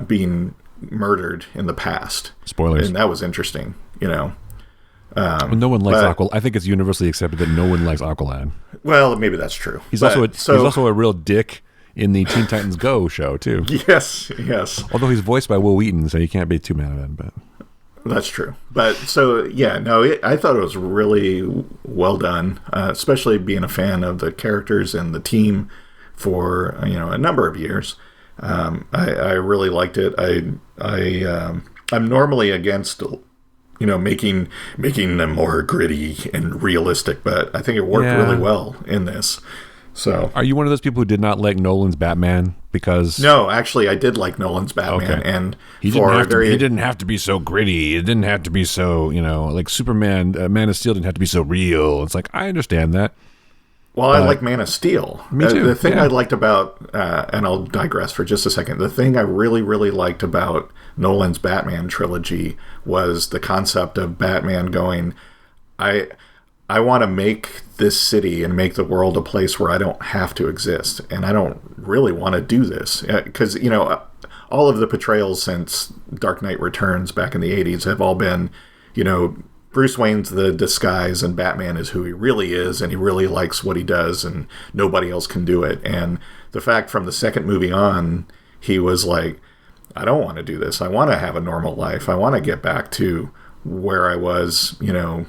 being murdered in the past. Spoilers. And that was interesting, you know. No one likes Aqualad. I think it's universally accepted that no one likes Aqualad. Well, maybe that's true. He's also a real dick in the Teen Titans Go show, too. Yes. Although he's voiced by Will Wheaton, so you can't be too mad at him. But that's true. But so, yeah, no, I thought it was really well done, especially being a fan of the characters and the team for, you know, a number of years. I really liked it. I'm normally against, you know, making them more gritty and realistic, but I think it worked really well in this. So, are you one of those people who did not like Nolan's Batman? Because no, actually, I did like Nolan's Batman, and he didn't have to be so gritty. It didn't have to be so, you know, like Superman, Man of Steel didn't have to be so real. It's like, I understand that. Well, I like Man of Steel. Me too. The thing I liked about, and I'll digress for just a second, the thing I really, really liked about Nolan's Batman trilogy was the concept of Batman going, I want to make this city and make the world a place where I don't have to exist. And I don't really want to do this. Because, you know, all of the portrayals since Dark Knight Returns back in the 80s have all been, you know, Bruce Wayne's the disguise and Batman is who he really is, and he really likes what he does, and nobody else can do it. And the fact from the second movie on, he was like, I don't want to do this. I want to have a normal life. I want to get back to where I was, you know.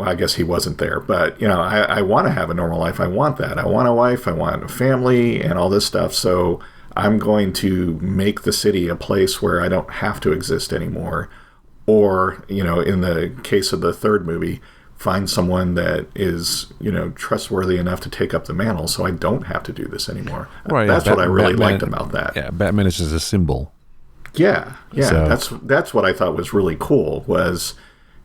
I guess he wasn't there, but, you know, I want to have a normal life. I want that. I want a wife. I want a family and all this stuff. So I'm going to make the city a place where I don't have to exist anymore. Or, you know, in the case of the third movie, find someone that is, you know, trustworthy enough to take up the mantle so I don't have to do this anymore. Right, that's what I really liked about that. Yeah, Batman is just a symbol. Yeah. So. That's what I thought was really cool, was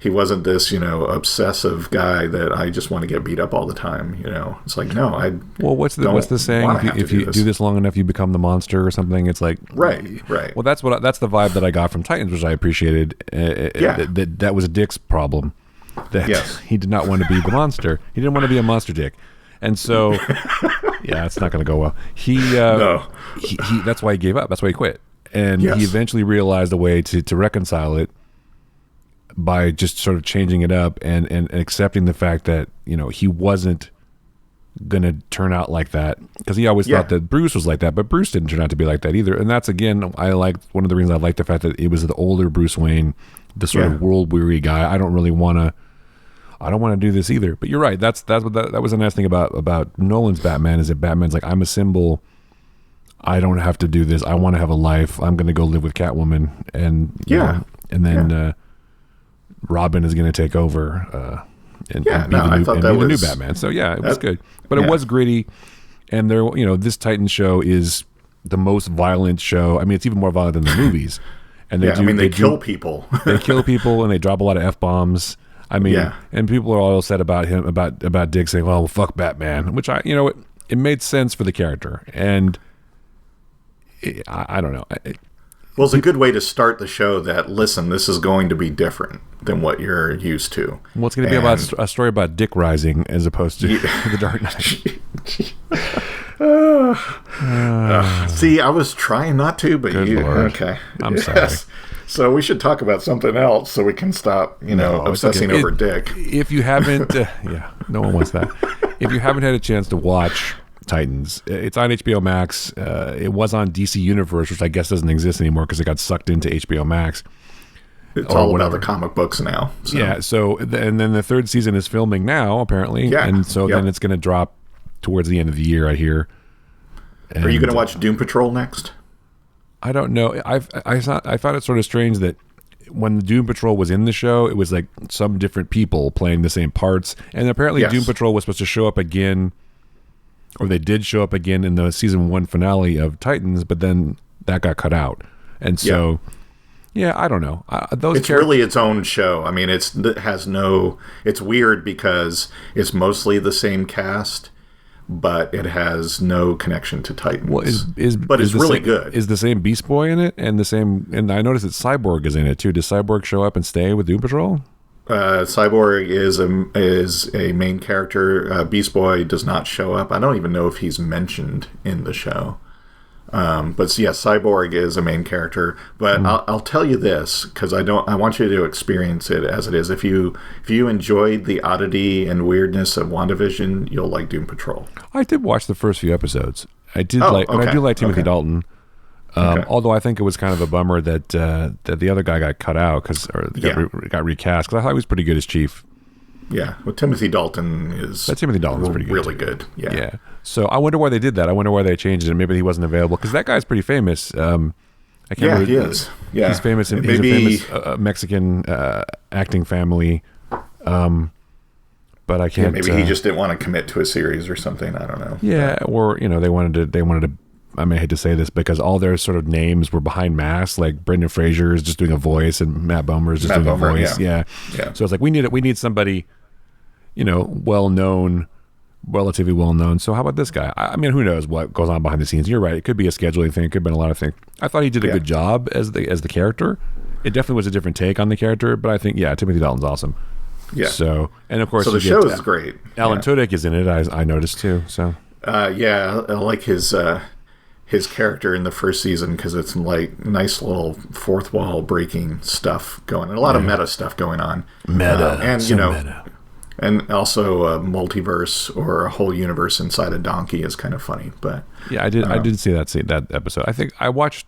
he wasn't this, you know, obsessive guy that I just want to get beat up all the time. You know, it's like, no, what's the saying? If you do this long enough, you become the monster or something. It's like, right. Well, that's the vibe that I got from Titans, which I appreciated. That was Dick's problem. That he did not want to be the monster. He didn't want to be a monster Dick, and so yeah, it's not going to go well. He that's why he gave up. That's why he quit, and he eventually realized a way to reconcile it by just sort of changing it up and accepting the fact that, you know, he wasn't going to turn out like that, because he always thought that Bruce was like that, but Bruce didn't turn out to be like that either. And that's, again, I like one of the reasons I like the fact that it was the older Bruce Wayne, the sort of world weary guy. I don't want to do this either. But you're right. That was a nice thing about Nolan's Batman, is that Batman's like, I'm a symbol. I don't have to do this. I want to have a life. I'm going to go live with Catwoman, and then Robin is going to take over and be the new Batman. So yeah, it was good, but it was gritty. And there, you know, this Titans show is the most violent show. I mean, it's even more violent than the movies. And they kill people. They kill people, and they drop a lot of F-bombs. I mean, and people are all upset about him, about Dick saying, "Well, fuck Batman," which it made sense for the character, and I don't know. Well, it's a good way to start the show that, listen, this is going to be different than what you're used to. Well, it's going to be about a story about Dick rising as opposed to The Dark Knight. See, I was trying not to, but Good Lord. Okay. I'm sorry. So we should talk about something else so we can stop, obsessing over Dick. If you haven't, no one wants that. If you haven't had a chance to watch Titans, it's on HBO Max. It was on DC Universe, which I guess doesn't exist anymore because it got sucked into HBO Max. It's all about the comic books now. So. Yeah, and then the third season is filming now, apparently. Yeah. And so then it's going to drop towards the end of the year, I hear. And are you going to watch Doom Patrol next? I don't know. I found it sort of strange that when the Doom Patrol was in the show, it was like some different people playing the same parts. And apparently Doom Patrol was supposed to show up again, or they did show up again in the season 1 finale of Titans, but then that got cut out. And so... Yeah, I don't know. It's really its own show. I mean, it's weird because it's mostly the same cast, but it has no connection to Titans. Well, but it's really good. Is the same Beast Boy in it, and I noticed that Cyborg is in it too. Does Cyborg show up and stay with Doom Patrol? Cyborg is a main character. Beast Boy does not show up. I don't even know if he's mentioned in the show. But Cyborg is a main character. But I'll tell you this, because I want you to experience it as it is. If you enjoyed the oddity and weirdness of WandaVision, you'll like Doom Patrol. I did watch the first few episodes. I do like Timothy Dalton. Although I think it was kind of a bummer that the other guy got cut out got recast, because I thought he was pretty good as Chief. Yeah, well, Timothy Dalton is pretty good. Really good. Yeah. So I wonder why they did that. I wonder why they changed it. Maybe he wasn't available, because that guy's pretty famous. I can't remember. He is. Yeah, he's famous. He's a famous Mexican acting family. But I can't. Maybe he just didn't want to commit to a series or something. I don't know. Yeah, or they wanted to. I mean, I hate to say this, because all their sort of names were behind masks. Like Brendan Fraser is just doing a voice, and Matt Bomer is just doing a voice. Yeah. So it's like we need somebody, relatively well known. So how about this guy? I mean, who knows what goes on behind the scenes? You're right. It could be a scheduling thing. It could have been a lot of things. I thought he did a good job as the character. It definitely was a different take on the character, but I think Timothy Dalton's awesome. Yeah. So, and of course, the show is great. Alan Tudyk is in it. I noticed too. So. I like his character in the first season, because it's like nice little fourth wall breaking stuff going on. A lot of meta stuff going on. Meta. And also a multiverse or a whole universe inside a donkey is kind of funny. But yeah, I did see that episode. I think I watched,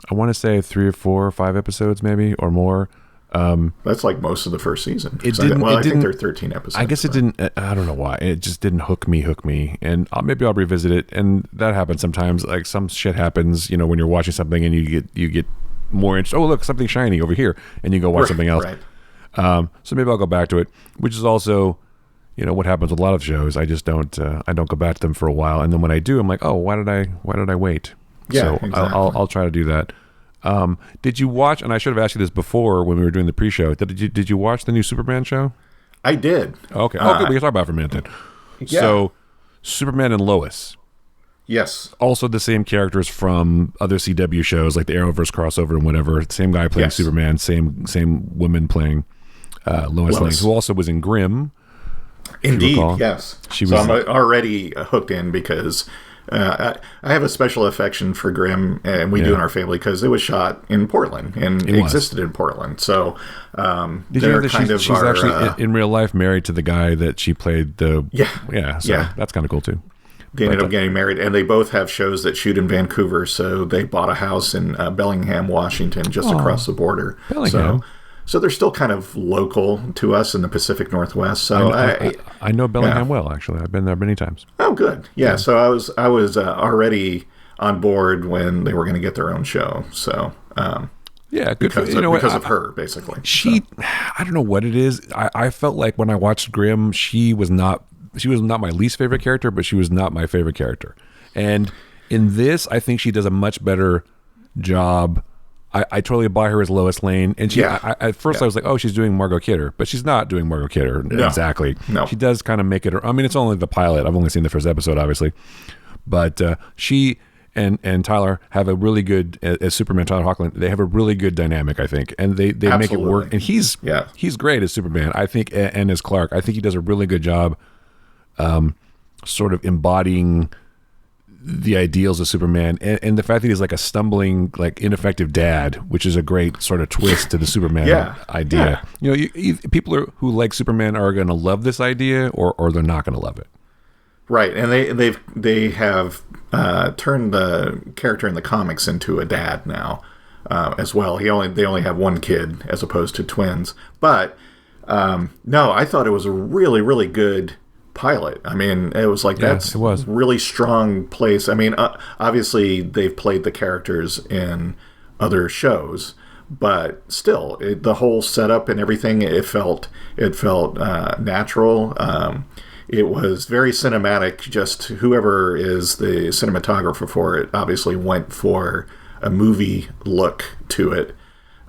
I want to say 3 or 4 or 5 episodes maybe, or more. That's like most of the first season. I think there are 13 episodes. I guess it didn't. I don't know why. It just didn't hook me. And maybe I'll revisit it. And that happens sometimes. Like some shit happens, when you're watching something and you get more interested. Oh, look, something shiny over here, and you go watch something else. Right. So maybe I'll go back to it, which is also, what happens with a lot of shows. I just don't go back to them for a while, and then when I do, I'm like, oh, why did I wait? Yeah, so exactly. I'll try to do that. Did you watch? And I should have asked you this before when we were doing the pre-show. Did you watch the new Superman show? I did. Okay. Good. We can talk about it for a minute then. Yeah. So, Superman and Lois. Yes. Also the same characters from other CW shows like the Arrowverse crossover and whatever. Same guy playing Superman. Same woman playing Lois Lane, who also was in Grimm. Indeed. Yes. I'm already hooked in because. I have a special affection for Grimm, and we do in our family, because it was shot in Portland and it existed in Portland. So, did you know that she's actually in real life married to the guy that she played the? So that's kind of cool too. They ended up getting married, and they both have shows that shoot in Vancouver. So they bought a house in Bellingham, Washington, just across the border. Bellingham. So they're still kind of local to us in the Pacific Northwest. So I know Bellingham well, actually. I've been there many times. Oh, good. Yeah. So I was already on board when they were going to get their own show. So good because of her, basically. I don't know what it is. I felt like when I watched Grimm, she was not my least favorite character, but she was not my favorite character. And in this, I think she does a much better job. I totally buy her as Lois Lane, and at first I was like, oh, she's doing Margot Kidder, but she's not doing Margot Kidder exactly. No, she does kind of make it. I mean, it's only the pilot. I've only seen the first episode, obviously, but she and Tyler have a really good as Superman. Tyler Hoechlin, they have a really good dynamic, I think, and they make it work. And he's great as Superman, I think, and as Clark, I think he does a really good job, sort of embodying the ideals of Superman, and the fact that he's like a stumbling, like ineffective dad, which is a great sort of twist to the Superman idea. People who like Superman are going to love this idea, or they're not going to love it. Right, and they have turned the character in the comics into a dad now as well. They only have one kid as opposed to twins. But no, I thought it was a really, really good pilot. I mean, it was like it was really strong place. I mean, obviously they've played the characters in other shows, but still, the whole setup and everything, it felt natural. It was very cinematic. Just whoever is the cinematographer for it obviously went for a movie look to it.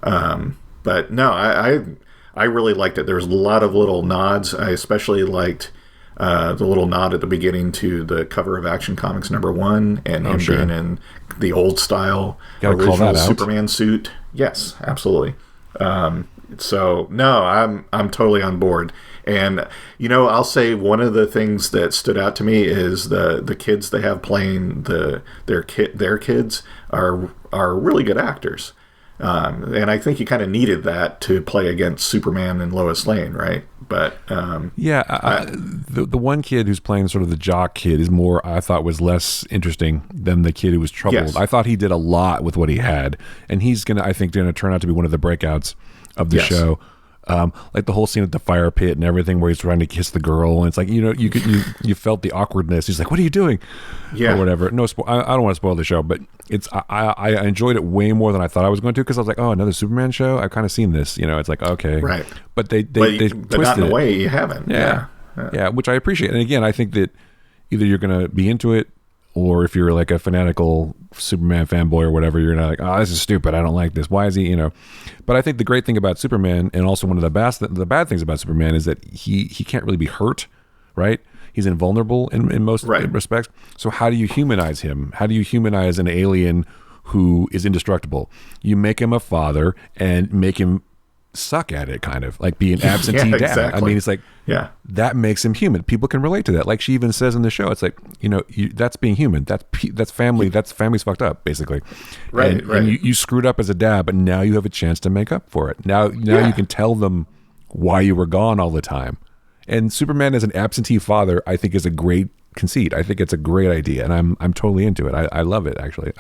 But no, I really liked it. There was a lot of little nods. I especially liked the little nod at the beginning to the cover of Action Comics #1 and him being in the old style original Superman suit. Yes, absolutely. So no, I'm totally on board. And I'll say one of the things that stood out to me is the kids they have playing their kids are really good actors. And I think you kind of needed that to play against Superman and Lois Lane, right? But the one kid who's playing sort of the jock kid is more, I thought, was less interesting than the kid who was troubled. Yes. I thought he did a lot with what he had, and he's gonna turn out to be one of the breakouts of the show. Like the whole scene at the fire pit and everything where he's trying to kiss the girl, and it's like you felt the awkwardness. He's like, "What are you doing?" Or whatever. No, I don't want to spoil the show, but I enjoyed it way more than I thought I was going to, because I was like, "Oh, another Superman show? I've kind of seen this." It's like, okay, right. But they twisted not in a way you haven't. Yeah, which I appreciate. And again, I think that either you're going to be into it, or if you're like a fanatical Superman fanboy or whatever, you're not like, "Oh, this is stupid. I don't like this. Why is he?" But I think the great thing about Superman, and also one of the bad things about Superman, is that he can't really be hurt, right? He's invulnerable in most respects. So how do you humanize him? How do you humanize an alien who is indestructible? You make him a father and make him suck at it, kind of like be an absentee dad. Exactly. I mean, it's like, that makes him human. People can relate to that. Like she even says in the show, it's like, that's being human. That's family. That's family's fucked up, basically. Right. And you screwed up as a dad, but now you have a chance to make up for it. Now you can tell them why you were gone all the time. And Superman as an absentee father, I think, is a great conceit. I think it's a great idea, and I'm totally into it. I love it, actually.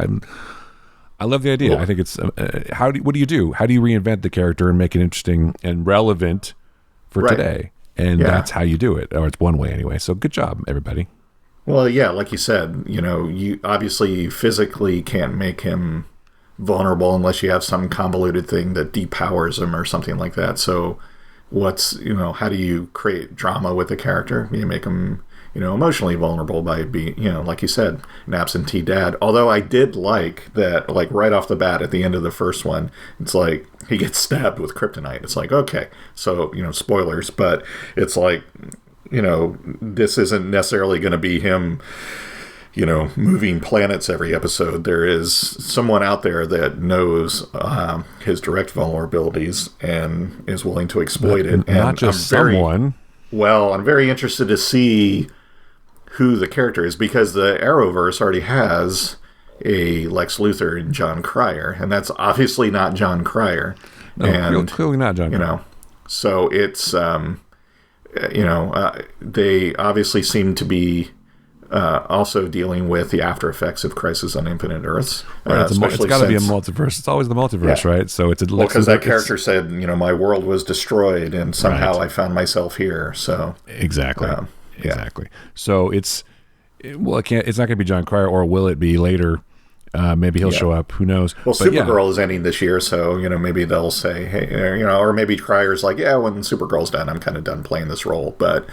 I love the idea. Cool. I think it's what do you do? How do you reinvent the character and make it interesting and relevant for today? And that's how you do it, or it's one way anyway. So good job, everybody. Well, yeah, like you said, you obviously physically can't make him vulnerable unless you have some convoluted thing that depowers him or something like that. So how do you create drama with a character? You make him emotionally vulnerable by being, like you said, an absentee dad. Although I did like that, like right off the bat at the end of the first one, it's like he gets stabbed with kryptonite. It's like, okay, so, spoilers, but it's like, this isn't necessarily going to be him, moving planets every episode. There is someone out there that knows his direct vulnerabilities and is willing to exploit it. And not just someone. Well, I'm very interested to see who the character is, because the Arrowverse already has a Lex Luthor in John Cryer, and that's obviously not John Cryer. No, clearly not John Cryer. So it's, they obviously seem to be also dealing with the after effects of Crisis on Infinite Earths. Right, it's got to be a multiverse. It's always the multiverse, right? So it's because that character said, my world was destroyed, and somehow I found myself here. So exactly. So it's not going to be John Cryer, or will it be later? Maybe he'll show up. Who knows? Well, Supergirl is ending this year, so maybe they'll say, hey, or maybe Cryer's like, when Supergirl's done, I'm kind of done playing this role, but.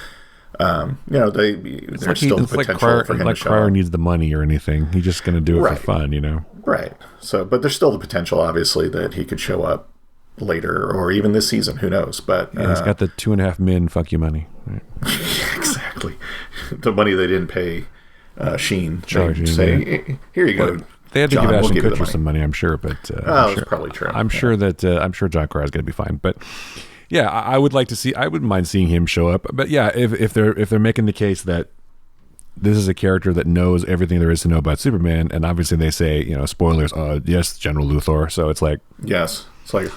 There's still the potential for him to show up. Cryer needs the money or anything. He's just going to do it for fun, Right. So, but there's still the potential, obviously, that he could show up later or even this season. Who knows? But he's got the 2.5 million fuck you money. Right. Exactly. The money they didn't pay Sheen. Here you go. They had to give Ashton Kutcher some money, I'm sure. But that's probably true. I'm sure John Cryer is going to be fine. But. Yeah, I would like to see. I wuld mind seeing him show up. But yeah, if they're making the case that this is a character that knows everything there is to know about Superman, and obviously they say, spoilers, yes, General Luthor. So it's like, yes, it's like,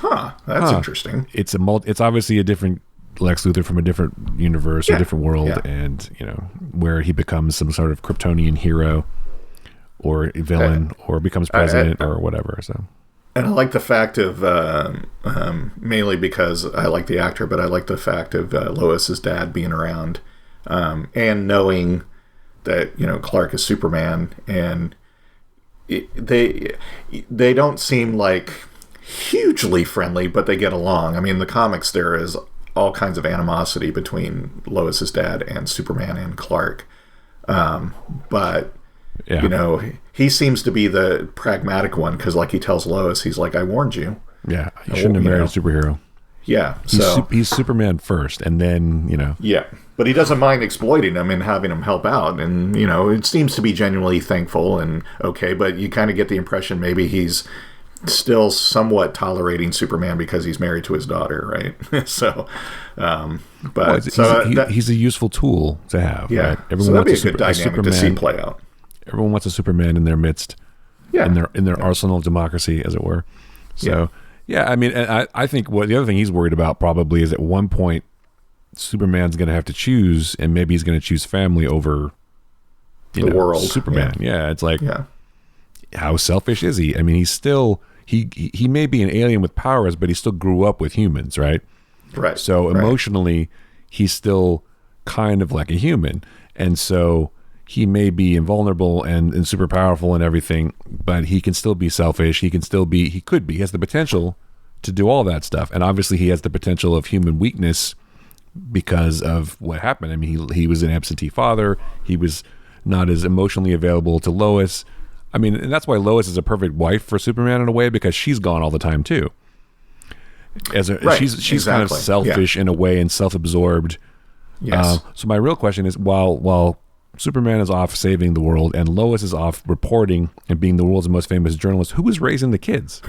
that's interesting. It's obviously a different Lex Luthor from a different universe or different world, and where he becomes some sort of Kryptonian hero or villain or becomes president or whatever. So. And I like the fact of, mainly because I like the actor, but I like the fact of Lois's dad being around, and knowing that, Clark is Superman, and they don't seem like hugely friendly, but they get along. I mean, in the comics, there is all kinds of animosity between Lois's dad and Superman and Clark. But... yeah. He seems to be the pragmatic one, because like he tells Lois, he's like, I warned you. Yeah, you shouldn't have married a superhero. Yeah, he's Superman first, and then, Yeah, but he doesn't mind exploiting him and having him help out, and, it seems to be genuinely thankful and okay, but you kind of get the impression maybe he's still somewhat tolerating Superman because he's married to his daughter, right? So, he's a useful tool to have. Yeah, right? Everyone so that'd be a good dynamic to see play out. Everyone wants a Superman in their midst, in their arsenal of democracy, as it were. So, I mean, I think the other thing he's worried about probably is at one point Superman's going to have to choose, and maybe he's going to choose family over the world. Superman, it's like, how selfish is he? I mean, he's still he may be an alien with powers, but he still grew up with humans, right? Right. So emotionally, he's still kind of like a human, and so. He may be invulnerable and super powerful and everything, but he can still be selfish. He has the potential to do all that stuff. And obviously he has the potential of human weakness because of what happened. I mean, he was an absentee father. He was not as emotionally available to Lois. I mean, and that's why Lois is a perfect wife for Superman in a way, because she's gone all the time too. She's exactly. Kind of selfish in a way and self-absorbed. Yes. So my real question is, while Superman is off saving the world and Lois is off reporting and being the world's most famous journalist, who was raising the kids?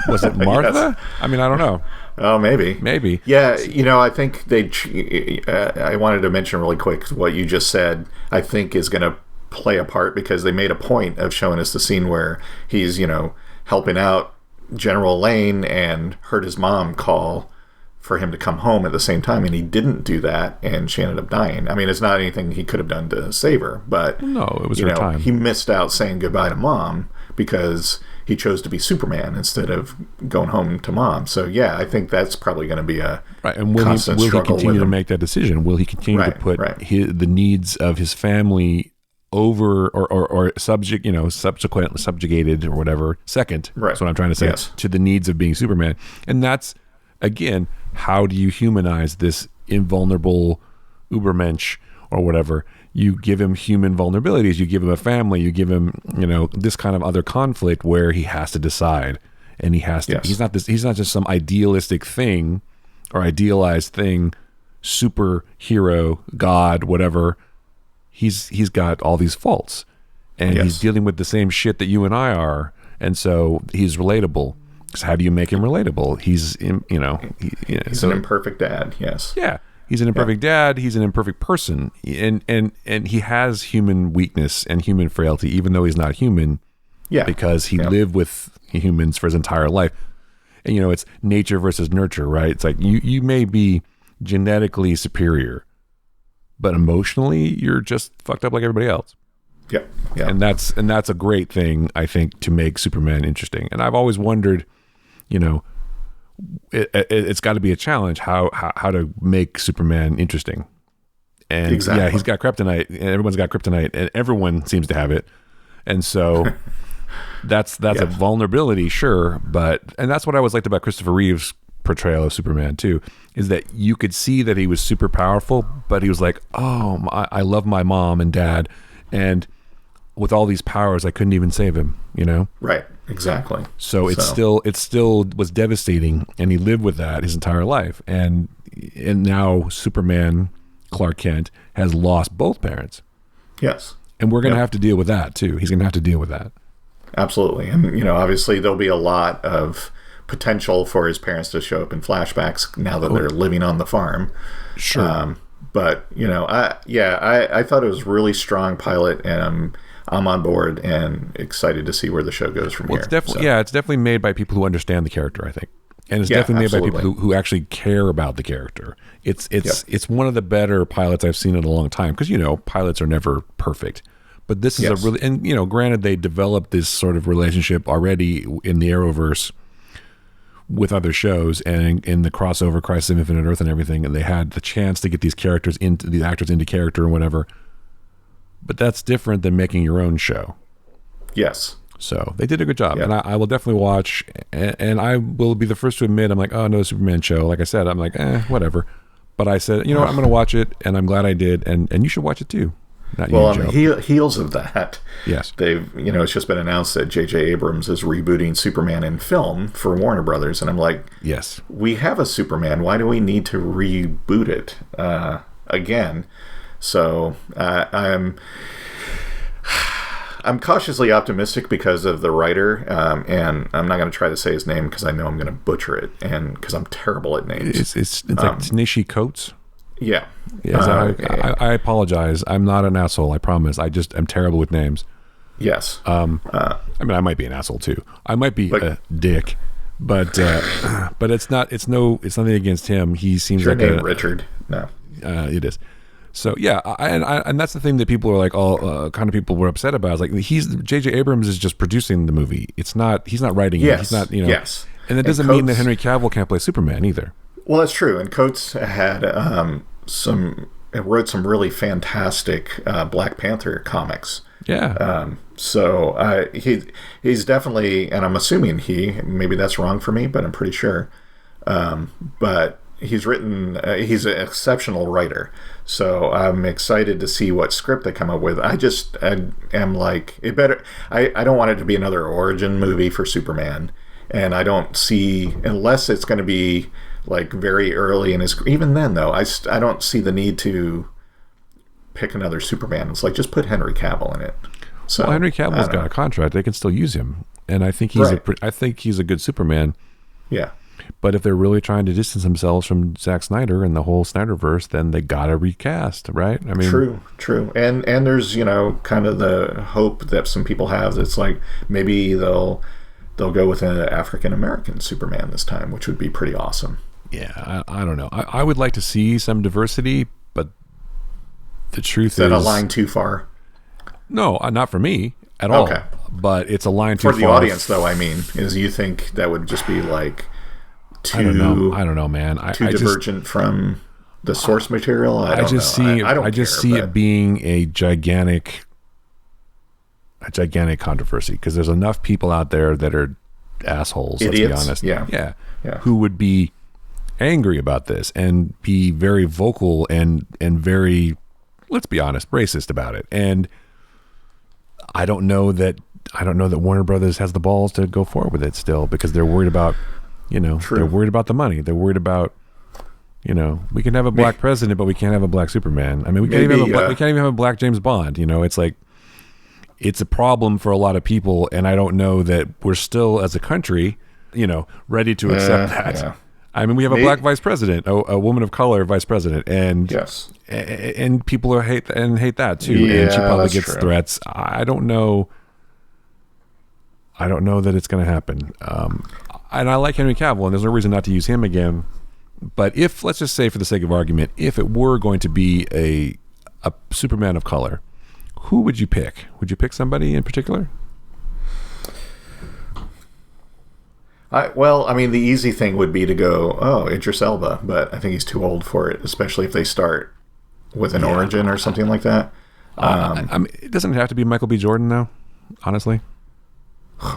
Was it Martha? Yes. I mean, I don't know. Oh, maybe. Yeah, I think I wanted to mention really quick what you just said, I think is going to play a part, because they made a point of showing us the scene where he's, helping out General Lane and heard his mom call for him to come home at the same time, and he didn't do that, and she ended up dying. I mean, it's not anything he could have done to save her, but no, it was her time. He missed out saying goodbye to mom because he chose to be Superman instead of going home to mom. So yeah, I think that's probably going to be a right. And will he continue to make that decision? Will he continue to put the needs of his family over or subjugated or whatever second? Right. That's what I'm trying to say. Yes. To the needs of being Superman, and that's. Again, how do you humanize this invulnerable Ubermensch or whatever? You give him human vulnerabilities. You give him a family. You give him, this kind of other conflict where he has to decide, and he has to. Yes. He's not just some idealistic thing or idealized thing, superhero, god, whatever. He's got all these faults, and he's dealing with the same shit that you and I are, and so he's relatable. How do you make him relatable? He's an imperfect dad. Yes. Yeah, he's an imperfect dad. He's an imperfect person, and he has human weakness and human frailty, even though he's not human. Yeah. Because he lived with humans for his entire life, and it's nature versus nurture, right? It's like you may be genetically superior, but emotionally you're just fucked up like everybody else. Yeah. Yeah. And that's a great thing, I think, to make Superman interesting. And I've always wondered. It's got to be a challenge how to make Superman interesting. And exactly. He's got kryptonite, and everyone's got kryptonite, and everyone seems to have it. And so that's a vulnerability, sure, and that's what I always liked about Christopher Reeve's portrayal of Superman too, is that you could see that he was super powerful, but he was like, oh, I love my mom and dad, and with all these powers, I couldn't even save him, Right. Exactly. So it still was devastating, and he lived with that his entire life. And now Superman, Clark Kent, has lost both parents. Yes. And we're going to have to deal with that too. He's going to have to deal with that. Absolutely. And obviously there'll be a lot of potential for his parents to show up in flashbacks now that they're living on the farm. Sure. But I thought it was a really strong pilot, and I'm on board and excited to see where the show goes from here. It's definitely made by people who understand the character, I think. And it's definitely made by people who actually care about the character. It's one of the better pilots I've seen in a long time, because pilots are never perfect. But this is a really, and granted, they developed this sort of relationship already in the Arrowverse with other shows and in the crossover Crisis of Infinite Earth and everything, and they had the chance to get these actors into character and whatever. But that's different than making your own show. Yes. So they did a good job, and I will definitely watch. And I will be the first to admit, I'm like, oh, another Superman show. Like I said, I'm like, whatever. But I said, what, I'm going to watch it, and I'm glad I did, and you should watch it too. Heels of that. Yes, they've it's just been announced that J.J. Abrams is rebooting Superman in film for Warner Brothers, and I'm like, yes, we have a Superman. Why do we need to reboot it again? So I'm cautiously optimistic because of the writer, and I'm not going to try to say his name because I know I'm going to butcher it, and because I'm terrible at names. It's like Tanishi Coates. Yeah. I apologize. I'm not an asshole, I promise. I just am terrible with names. Yes. I might be an asshole too. I might be a dick, but it's nothing against him. He seems like Richard. No. It is. So yeah, and that's the thing that people are like, kind of people were upset about. It's like J.J. Abrams is just producing the movie. He's not writing it. He's not, Yes. And that doesn't mean that Henry Cavill can't play Superman either. Well, that's true. And Coates had wrote some really fantastic Black Panther comics. Yeah. So he's definitely, and I'm assuming maybe that's wrong for me, but I'm pretty sure. But he's an exceptional writer. So I'm excited to see what script they come up with. I am like, it better. I don't want it to be another origin movie for Superman, and I don't see, unless it's going to be like very early in his. Even then, though, I don't see the need to pick another Superman. It's like, just put Henry Cavill in it. So Henry Cavill's got a contract; they can still use him, and I think he's a good Superman. Yeah. But if they're really trying to distance themselves from Zack Snyder and the whole Snyderverse, then they gotta recast, right? I mean, true. And there's kind of the hope that some people have that's like maybe they'll go with an African American Superman this time, which would be pretty awesome. Yeah, I don't know. I would like to see some diversity, but the truth is that a line too far. No, not for me at all. Okay, but it's a line too far for the audience, though. I mean, is you think that would just be like. I don't know, man. Too divergent from the source material. I just see it being a gigantic controversy because there's enough people out there that are assholes. Idiots. Let's be honest. Yeah. Who would be angry about this and be very vocal and very, let's be honest, racist about it. And I don't know that Warner Brothers has the balls to go forward with it still because they're worried about. They're worried about the money. They're worried about, we can have a black president, but we can't have a black Superman. I mean, we can't even have a black James Bond. It's like, it's a problem for a lot of people, and I don't know that we're still, as a country, ready to accept that. Yeah. I mean, we have a black vice president, a woman of color vice president, and yes, and people hate that too. Yeah, and she probably gets threats. I don't know that it's going to happen. And I like Henry Cavill, and there's no reason not to use him again. But if, let's just say for the sake of argument, if it were going to be a Superman of color, who would you pick? Would you pick somebody in particular? The easy thing would be to go, Idris Elba, but I think he's too old for it, especially if they start with an origin or something like that. It doesn't have to be Michael B. Jordan, though, honestly.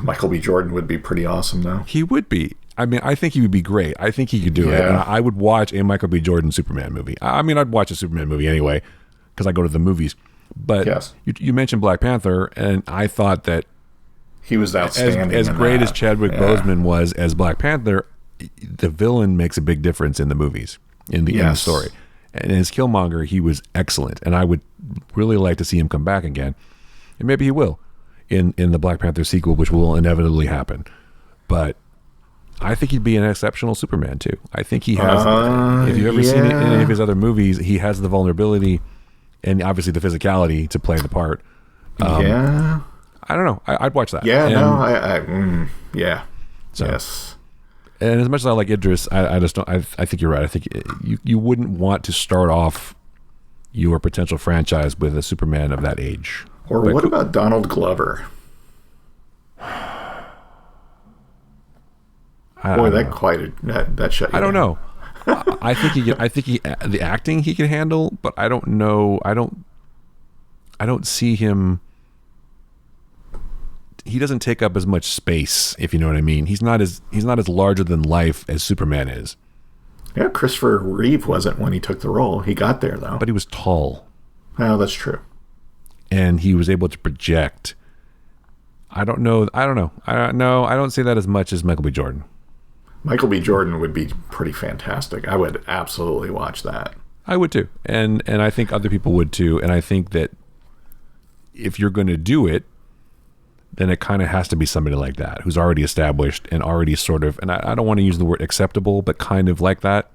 Michael B. Jordan would be pretty awesome, though. He would be. I mean, I think he would be great. I think he could do it. And I would watch a Michael B. Jordan Superman movie. I mean, I'd watch a Superman movie anyway because I go to the movies. But yes. you mentioned Black Panther, and I thought that he was outstanding. As great as Chadwick Boseman was as Black Panther, the villain makes a big difference in the movies, in the story. And as Killmonger, he was excellent. And I would really like to see him come back again. And maybe he will. In the Black Panther sequel, which will inevitably happen. But I think he'd be an exceptional Superman too. I think he has. If you've ever seen any of his other movies, he has the vulnerability and obviously the physicality to play the part. Yeah. I don't know. I'd watch that. Yeah. Yeah. So, yes. And as much as I like Idris, I just don't. I think you're right. I think you wouldn't want to start off your potential franchise with a Superman of that age. Or what about Donald Glover? Boy, that shut you I don't know. I think the acting he can handle, but I don't know. I don't see him. He doesn't take up as much space, if you know what I mean. He's not as larger than life as Superman is. Yeah, Christopher Reeve wasn't when he took the role. He got there though. But he was tall. Oh, that's true. And he was able to project. I don't know. I don't see that as much as Michael B. Jordan. Michael B. Jordan would be pretty fantastic. I would absolutely watch that. I would too. And I think other people would too. And I think that if you're going to do it, then it kind of has to be somebody like that who's already established and already sort of, and I don't want to use the word acceptable, but kind of like that.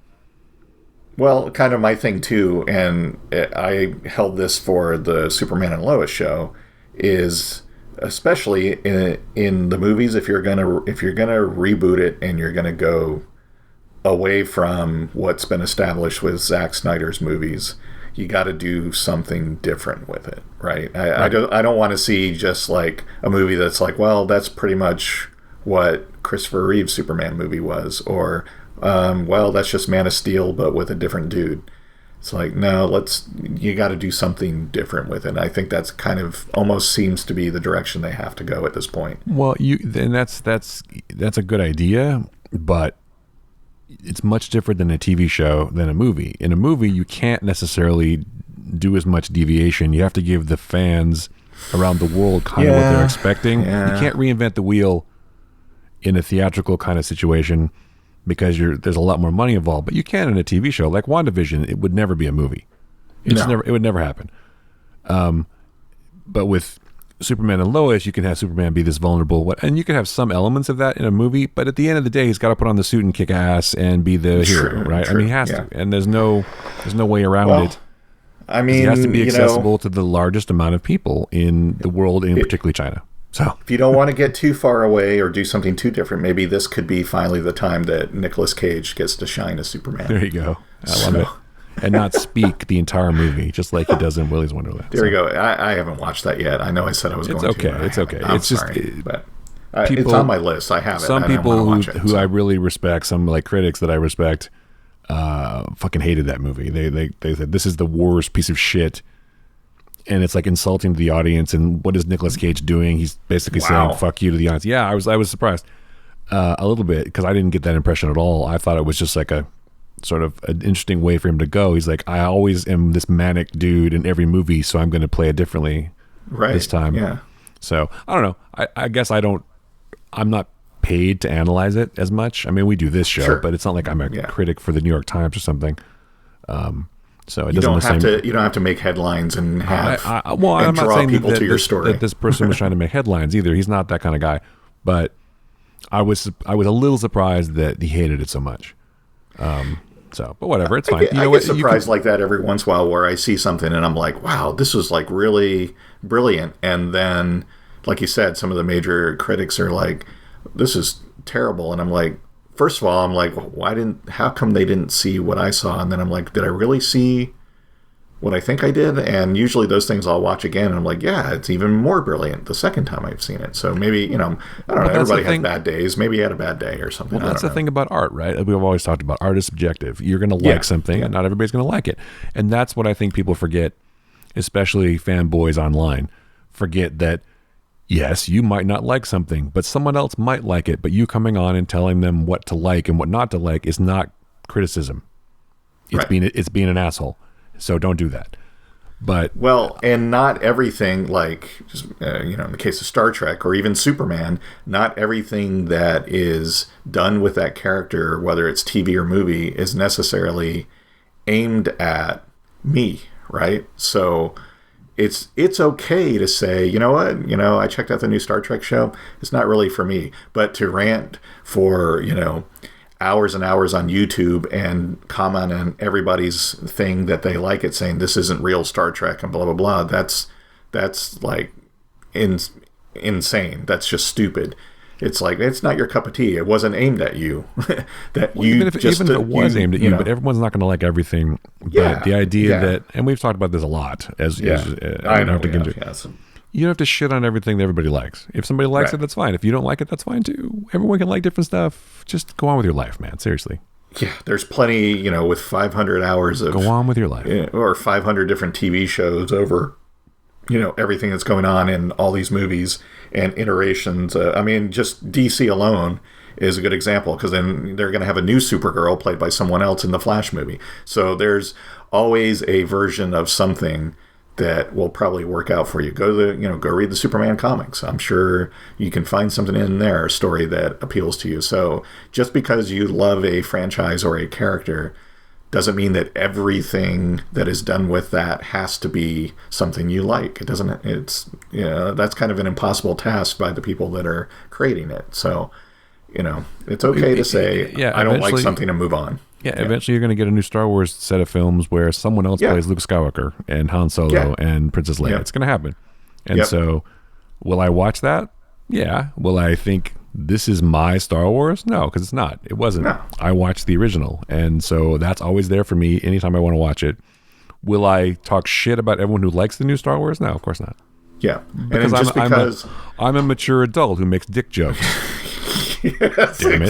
Well, kind of my thing too, and I held this for the Superman and Lois show, is especially in the movies, if you're gonna reboot it and you're gonna go away from what's been established with Zack Snyder's movies, you got to do something different with it, right? I don't want to see just like a movie that's like, well, that's pretty much what Christopher Reeve's Superman movie was, or well, that's just Man of Steel but with a different dude. It's like, no, you got to do something different with it. I think that's kind of almost seems to be the direction they have to go at this point. Well, that's a good idea, but it's much different than a TV show than a movie. In a movie, you can't necessarily do as much deviation. You have to give the fans around the world kind of what they're expecting. Yeah. You can't reinvent the wheel in a theatrical kind of situation because there's a lot more money involved. But you can in a TV show like WandaVision. It would never be a movie. It would never happen. But with Superman and Lois, you can have Superman be this vulnerable, and you can have some elements of that in a movie, but at the end of the day, he's got to put on the suit and kick ass and be the hero, right? True, I mean, he has to, and there's no way around it. I mean, he has to be accessible to the largest amount of people in the world, and particularly China. So, if you don't want to get too far away or do something too different, maybe this could be finally the time that Nicolas Cage gets to shine as Superman. There you go. I love it. And not speak the entire movie, just like he does in Willy's Wonderland. There you go. I haven't watched that yet. I know I said I was going to. It's okay. I'm sorry, but it's on my list. I have it. Some people who I really respect, some like critics that I respect, fucking hated that movie. They said this is the worst piece of shit, and it's like insulting to the audience. And what is Nicolas Cage doing? He's basically saying "fuck you" to the audience. Yeah, I was surprised a little bit because I didn't get that impression at all. I thought it was just like a sort of an interesting way for him to go. He's like, I always am this manic dude in every movie, so I'm going to play it differently this time. Yeah. So I don't know. I guess I'm not paid to analyze it as much. I mean, we do this show, but it's not like I'm a critic for the New York Times or something. So it doesn't. You don't have to make headlines and have. I'm not saying people to your story. That this person was trying to make headlines either. He's not that kind of guy. But I was a little surprised that he hated it so much. But whatever, it's fine. I get surprised like that every once in a while where I see something and I'm like, wow, this was like really brilliant. And then, like you said, some of the major critics are like, this is terrible. And I'm like, first of all, I'm like, how come they didn't see what I saw? And then I'm like, did I really see what I think I did? And usually those things I'll watch again and I'm like, yeah, it's even more brilliant the second time I've seen it. So maybe, I don't know, everybody has bad days. Maybe he had a bad day or something. Well, that's the thing about art, right? We've always talked about art is subjective. You're going to like something and not everybody's going to like it. And that's what I think people forget, especially fanboys online, forget that, yes, you might not like something, but someone else might like it. But you coming on and telling them what to like and what not to like is not criticism. It's being an asshole. So don't do that. But and not everything, like just in the case of Star Trek or even Superman, not everything that is done with that character, whether it's TV or movie, is necessarily aimed at me, right? So it's okay to say, you know what, I checked out the new Star Trek show. It's not really for me. But to rant for, hours and hours on YouTube and comment on everybody's thing that they like it, saying this isn't real Star Trek and blah, blah, blah, that's like insane. That's just stupid. It's like, it's not your cup of tea. It wasn't aimed at you. Even if it was aimed at you, but everyone's not going to like everything. But the idea that, and we've talked about this a lot, I know. You don't have to shit on everything that everybody likes. If somebody likes it, that's fine. If you don't like it, that's fine too. Everyone can like different stuff. Just go on with your life, man. Seriously. Yeah, there's plenty, with 500 hours of... Go on with your life. Or 500 different TV shows over, everything that's going on in all these movies and iterations. Just DC alone is a good example, because then they're going to have a new Supergirl played by someone else in the Flash movie. So there's always a version of something that will probably work out for you. Go read the Superman comics. I'm sure you can find something in there, a story that appeals to you. So just because you love a franchise or a character doesn't mean that everything that is done with that has to be something you like. It doesn't. It's that's kind of an impossible task by the people that are creating it. So it's okay to say I don't like something and move on. Yeah, eventually you're going to get a new Star Wars set of films where someone else plays Luke Skywalker and Han Solo and Princess Leia. It's going to happen. And so, will I watch that? Yeah. Will I think this is my Star Wars? No, because it's not. It wasn't. No. I watched the original. And so that's always there for me anytime I want to watch it. Will I talk shit about everyone who likes the new Star Wars? No, of course not. Yeah. Because I'm a mature adult who makes dick jokes. Yes, damn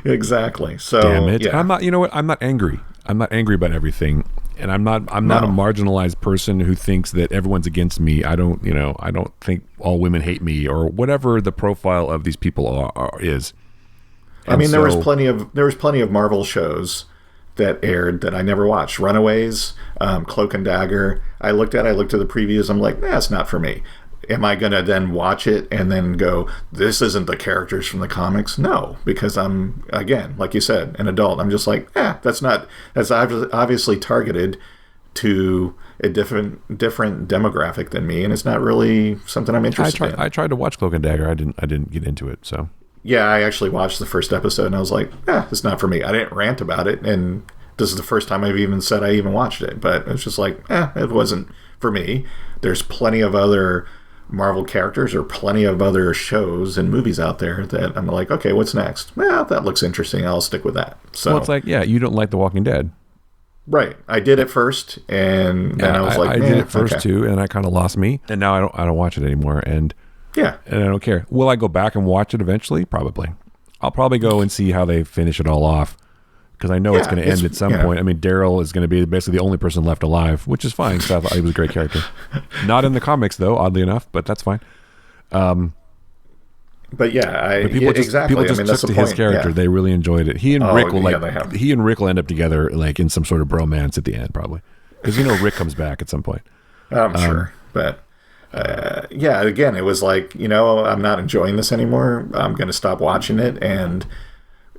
exactly. So damn it. I'm not. You know what? I'm not angry. I'm not angry about everything, and I'm not a marginalized person who thinks that everyone's against me. I don't. I don't think all women hate me or whatever the profile of these people is. And there was plenty of Marvel shows that aired that I never watched. Runaways, Cloak and Dagger. I looked at the previews. I'm like, it's not for me. Am I going to then watch it and then go, this isn't the characters from the comics? No, because I'm, again, like you said, an adult. I'm just like, that's obviously targeted to a different demographic than me, and it's not really something I'm interested in. I tried to watch Cloak and Dagger. I didn't get into it, so. Yeah, I actually watched the first episode, and I was like, it's not for me. I didn't rant about it, and this is the first time I've even said I even watched it, but it's just like, it wasn't for me. There's plenty of other Marvel characters or plenty of other shows and movies out there that I'm like, okay, what's next? Well, that looks interesting. I'll stick with that. So it's like, you don't like The Walking Dead. Right. I did it first, and then I was like, I did it first too, and that kind of lost me. And now I don't watch it anymore. And and I don't care. Will I go back and watch it eventually? Probably. I'll probably go and see how they finish it all off, because I know it's going to end at some point. Daryl is going to be basically the only person left alive, which is fine, because I thought he was a great character. Not in the comics, though, oddly enough, but that's fine. But people just took to his character. They really enjoyed it. He and Rick will end up together like in some sort of bromance at the end, probably, because Rick comes back at some point. I'm sure, but again, it was like, I'm not enjoying this anymore. I'm going to stop watching it, and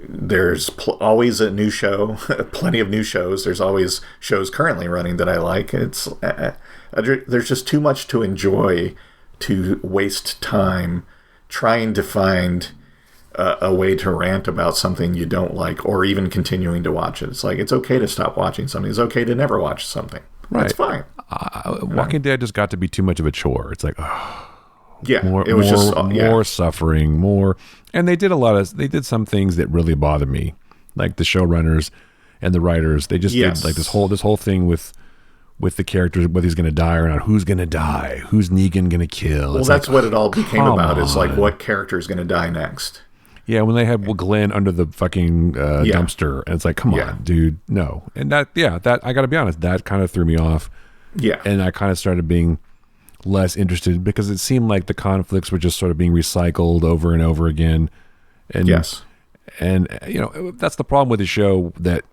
there's always a new show, plenty of new shows. There's always shows currently running that I like. It's there's just too much to enjoy to waste time trying to find a way to rant about something you don't like, or even continuing to watch it. It's like, it's okay to stop watching something. It's okay to never watch something. Right. That's fine. Walking Dead just got to be too much of a chore. It's like, more suffering, more. And they did some things that really bother me, like the showrunners and the writers. They just did like this whole thing with the characters, whether he's going to die or not, who's going to die, who's Negan going to kill. Well, that's what it all became about. Is like, what character is going to die next? Yeah, when they had Glenn under the fucking dumpster, and it's like, come on, dude, no. And that I got to be honest, that kind of threw me off. Yeah, and I kind of started being less interested, because it seemed like the conflicts were just sort of being recycled over and over again. And and that's the problem with the show, that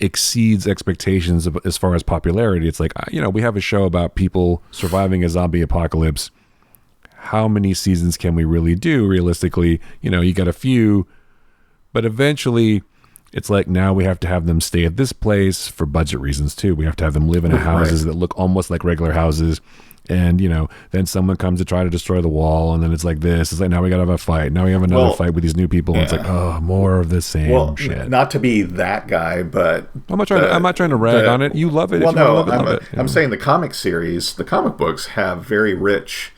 exceeds expectations as far as popularity. It's like, we have a show about people surviving a zombie apocalypse. How many seasons can we really do realistically? You got a few, but eventually it's like now we have to have them stay at this place for budget reasons too. We have to have them live in houses that look almost like regular houses. And, then someone comes to try to destroy the wall, and then it's like this. It's like, now we got to have a fight. Now we have another fight with these new people. And it's like, oh, more of the same shit. Not to be that guy, but... I'm not trying to rag on it. You love it. Well, no, love it. I'm saying the comic series, the comic books have very rich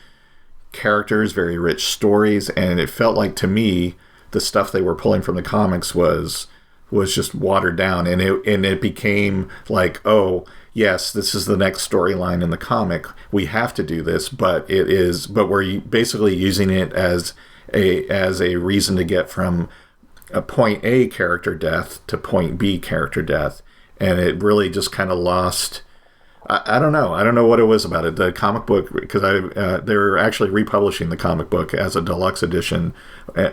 characters, very rich stories, and it felt like, to me, the stuff they were pulling from the comics was just watered down, and it became like, oh... yes, this is the next storyline in the comic. We have to do this, but we're basically using it as a reason to get from a point A character death to point B character death, and it really just kind of lost. I don't know. I don't know what it was about it. The comic book, because they're actually republishing the comic book as a deluxe edition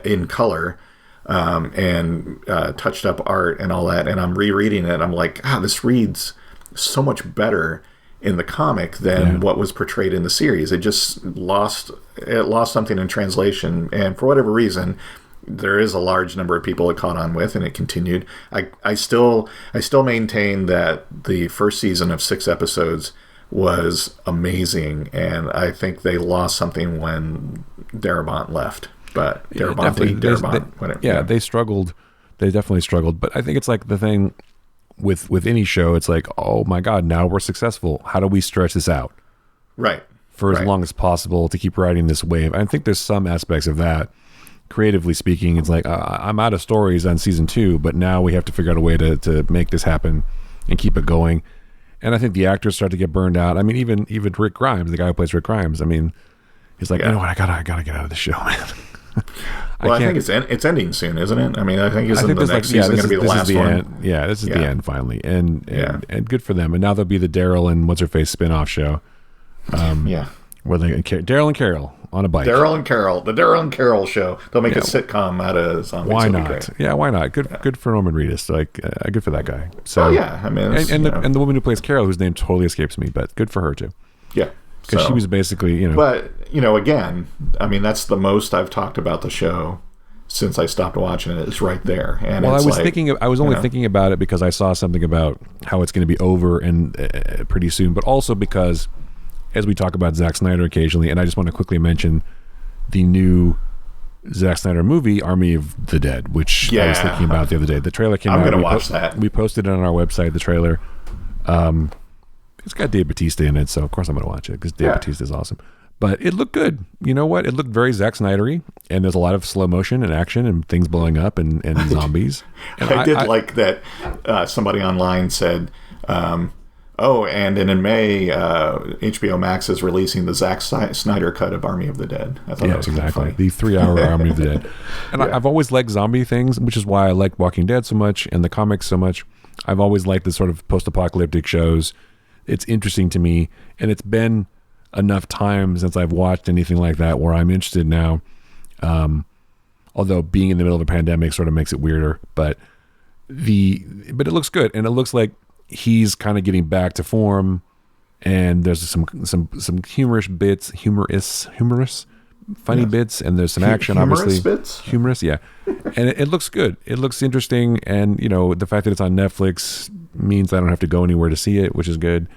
in color. And touched up art and all that, and I'm rereading it. I'm like, this reads so much better in the comic than what was portrayed in the series. It just lost something in translation, and for whatever reason, there is a large number of people it caught on with, and it continued. I still maintain that the first season of 6 episodes was amazing, and I think they lost something when Darabont left. But Darabont, whatever. Yeah, they struggled. They definitely struggled. But I think it's like the thing with any show, it's like, oh my God, now we're successful. How do we stretch this out? Right. For as long as possible to keep riding this wave. I think there's some aspects of that. Creatively speaking, it's like, I'm out of stories on season 2, but now we have to figure out a way to make this happen and keep it going. And I think the actors start to get burned out. I mean, even Rick Grimes, the guy who plays Rick Grimes, I mean, he's like, you know what, I gotta get out of the show, man. Well, I think it's ending soon, isn't it? I mean, I think the next season going to be the last one. This is the end finally, and good for them. And now there'll be the Daryl and what's her face spinoff show. Where Daryl and Carol on a bike. The Daryl and Carol show. They'll make a sitcom out of zombies. Why not? Yeah, why not? Good for Norman Reedus. Like, good for that guy. So I mean, and the woman who plays Carol, whose name totally escapes me, but good for her too. Yeah. Because she was basically, But, again, I mean, that's the most I've talked about the show since I stopped watching it. It's right there. And I was only thinking about it because I saw something about how it's going to be over and pretty soon, but also because, as we talk about Zack Snyder occasionally, and I just want to quickly mention the new Zack Snyder movie, Army of the Dead, which I was thinking about the other day. The trailer came out. I'm going to watch that. We posted it on our website, the trailer. It's got Dave Bautista in it, so of course I'm going to watch it because Dave Bautista is awesome. But it looked good. You know what? It looked very Zack Snyder-y, and there's a lot of slow motion and action and things blowing up and zombies. And I did like that somebody online said, and in May, HBO Max is releasing the Zack Snyder cut of Army of the Dead. I thought that was exactly. funny. The 3-hour Army of the Dead. And I've always liked zombie things, which is why I like Walking Dead so much and the comics so much. I've always liked the sort of post-apocalyptic shows. It's interesting to me, and it's been enough time since I've watched anything like that where I'm interested now. Although being in the middle of a pandemic sort of makes it weirder, but it looks good, and it looks like he's kind of getting back to form. And there's some humorous bits, funny bits, and there's some action, obviously. Humorous, yeah. And it looks good. It looks interesting, and the fact that it's on Netflix means I don't have to go anywhere to see it, which is good.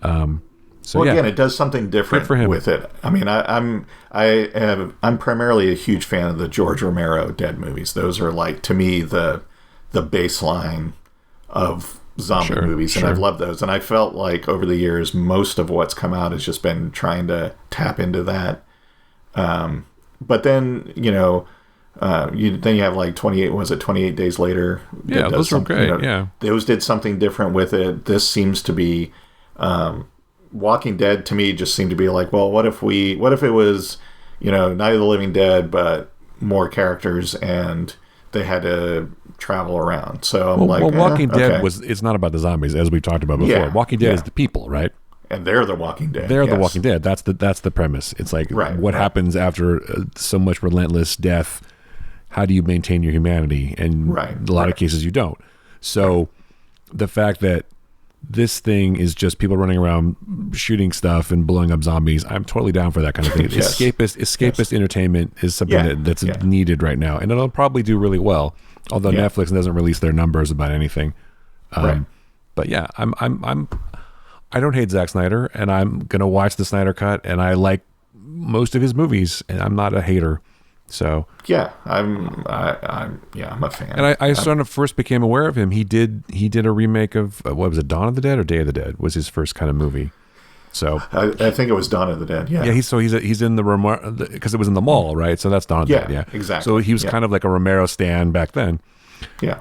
Again, it does something different with it. I mean, I'm primarily a huge fan of the George Romero Dead movies. Those are, like, to me, the baseline of zombie movies, and I've loved those. And I felt like over the years, most of what's come out has just been trying to tap into that. But then, you have like 28 Days Later? Yeah, those were great. Those did something different with it. This seems to be, Walking Dead to me just seemed to be like, well, what if it was, Night of the Living Dead, but more characters and they had to travel around. So I'm Walking Dead it's not about the zombies, as we talked about before. Yeah, Walking Dead is the people, right? And they're the Walking Dead. They're the Walking Dead. That's the premise. It's like what happens after so much relentless death. How do you maintain your humanity? And a lot of cases you don't. So the fact that this thing is just people running around shooting stuff and blowing up zombies, I'm totally down for that kind of thing. Yes. Escapist entertainment is something that's needed right now, and it'll probably do really well. Although Netflix doesn't release their numbers about anything. Right. But yeah, I don't hate Zack Snyder, and I'm gonna watch the Snyder Cut, and I like most of his movies, and I'm not a hater. So yeah, I'm a fan. And I sort of first became aware of him. He did a remake of what was it, Dawn of the Dead or Day of the Dead was his first kind of movie. So I think it was Dawn of the Dead. Yeah. Yeah. He's in the because it was in the mall, right? So that's Dawn of the Dead. Yeah. Exactly. So he was kind of like a Romero stan back then. Yeah.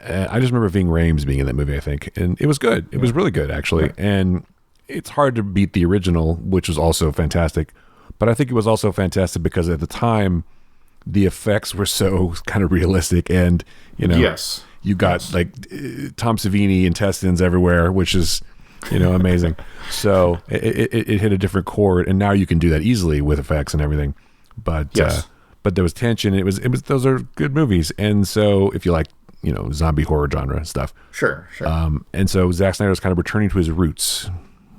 I just remember Ving Rhames being in that movie, I think, and it was good. It was really good, actually. Yeah. And it's hard to beat the original, which was also fantastic. But I think it was also fantastic because at the time, the effects were so kind of realistic, and you got like Tom Savini intestines everywhere, which is amazing. So it hit a different chord, and now you can do that easily with effects and everything. But but there was tension. It was those are good movies, and so if you like zombie horror genre stuff, sure. And so Zack Snyder was kind of returning to his roots.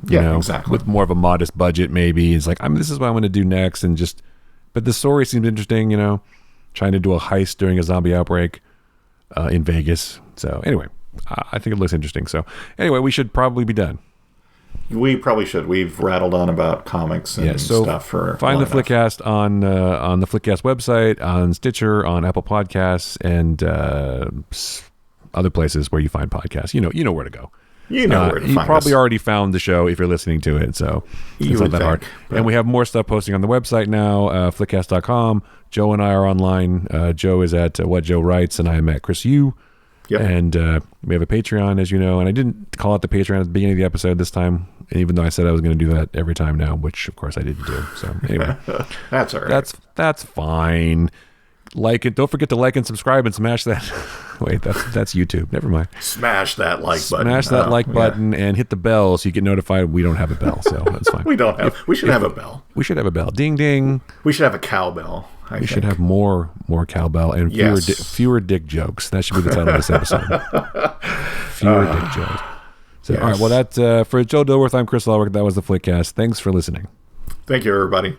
Exactly. With more of a modest budget, maybe. It's like, this is what I'm going to do next. But the story seems interesting, trying to do a heist during a zombie outbreak in Vegas. So anyway, I think it looks interesting. So anyway, we should probably be done. We probably should. We've rattled on about comics and stuff for find the Flickcast on the Flickcast website, on Stitcher, on Apple Podcasts, and other places where you find podcasts. You know where to go. You know where to find us. You probably already found the show if you're listening to it, so it's not that hard. And we have more stuff posting on the website now, flickcast.com. Joe and I are online. Joe is at What Joe Writes, and I am at Chris Yu. Yep. And we have a Patreon, as you know, and I didn't call it the Patreon at the beginning of the episode this time, even though I said I was going to do that every time now, which, of course, I didn't do. So anyway. That's all right. That's fine. Like it. Don't forget to like and subscribe and smash that. Wait, that's YouTube. Never mind. Smash that like button. Smash that like button and hit the bell so you get notified. We don't have a bell, so that's fine. We should have a bell. We should have a bell. Ding ding. We should have a cowbell. We should have more cowbell and fewer dick jokes. That should be the title of this episode. Fewer dick jokes. So all right. Well, that for Joe Dilworth, I'm Chris Lulworth. That was the Flickcast. Thanks for listening. Thank you, everybody.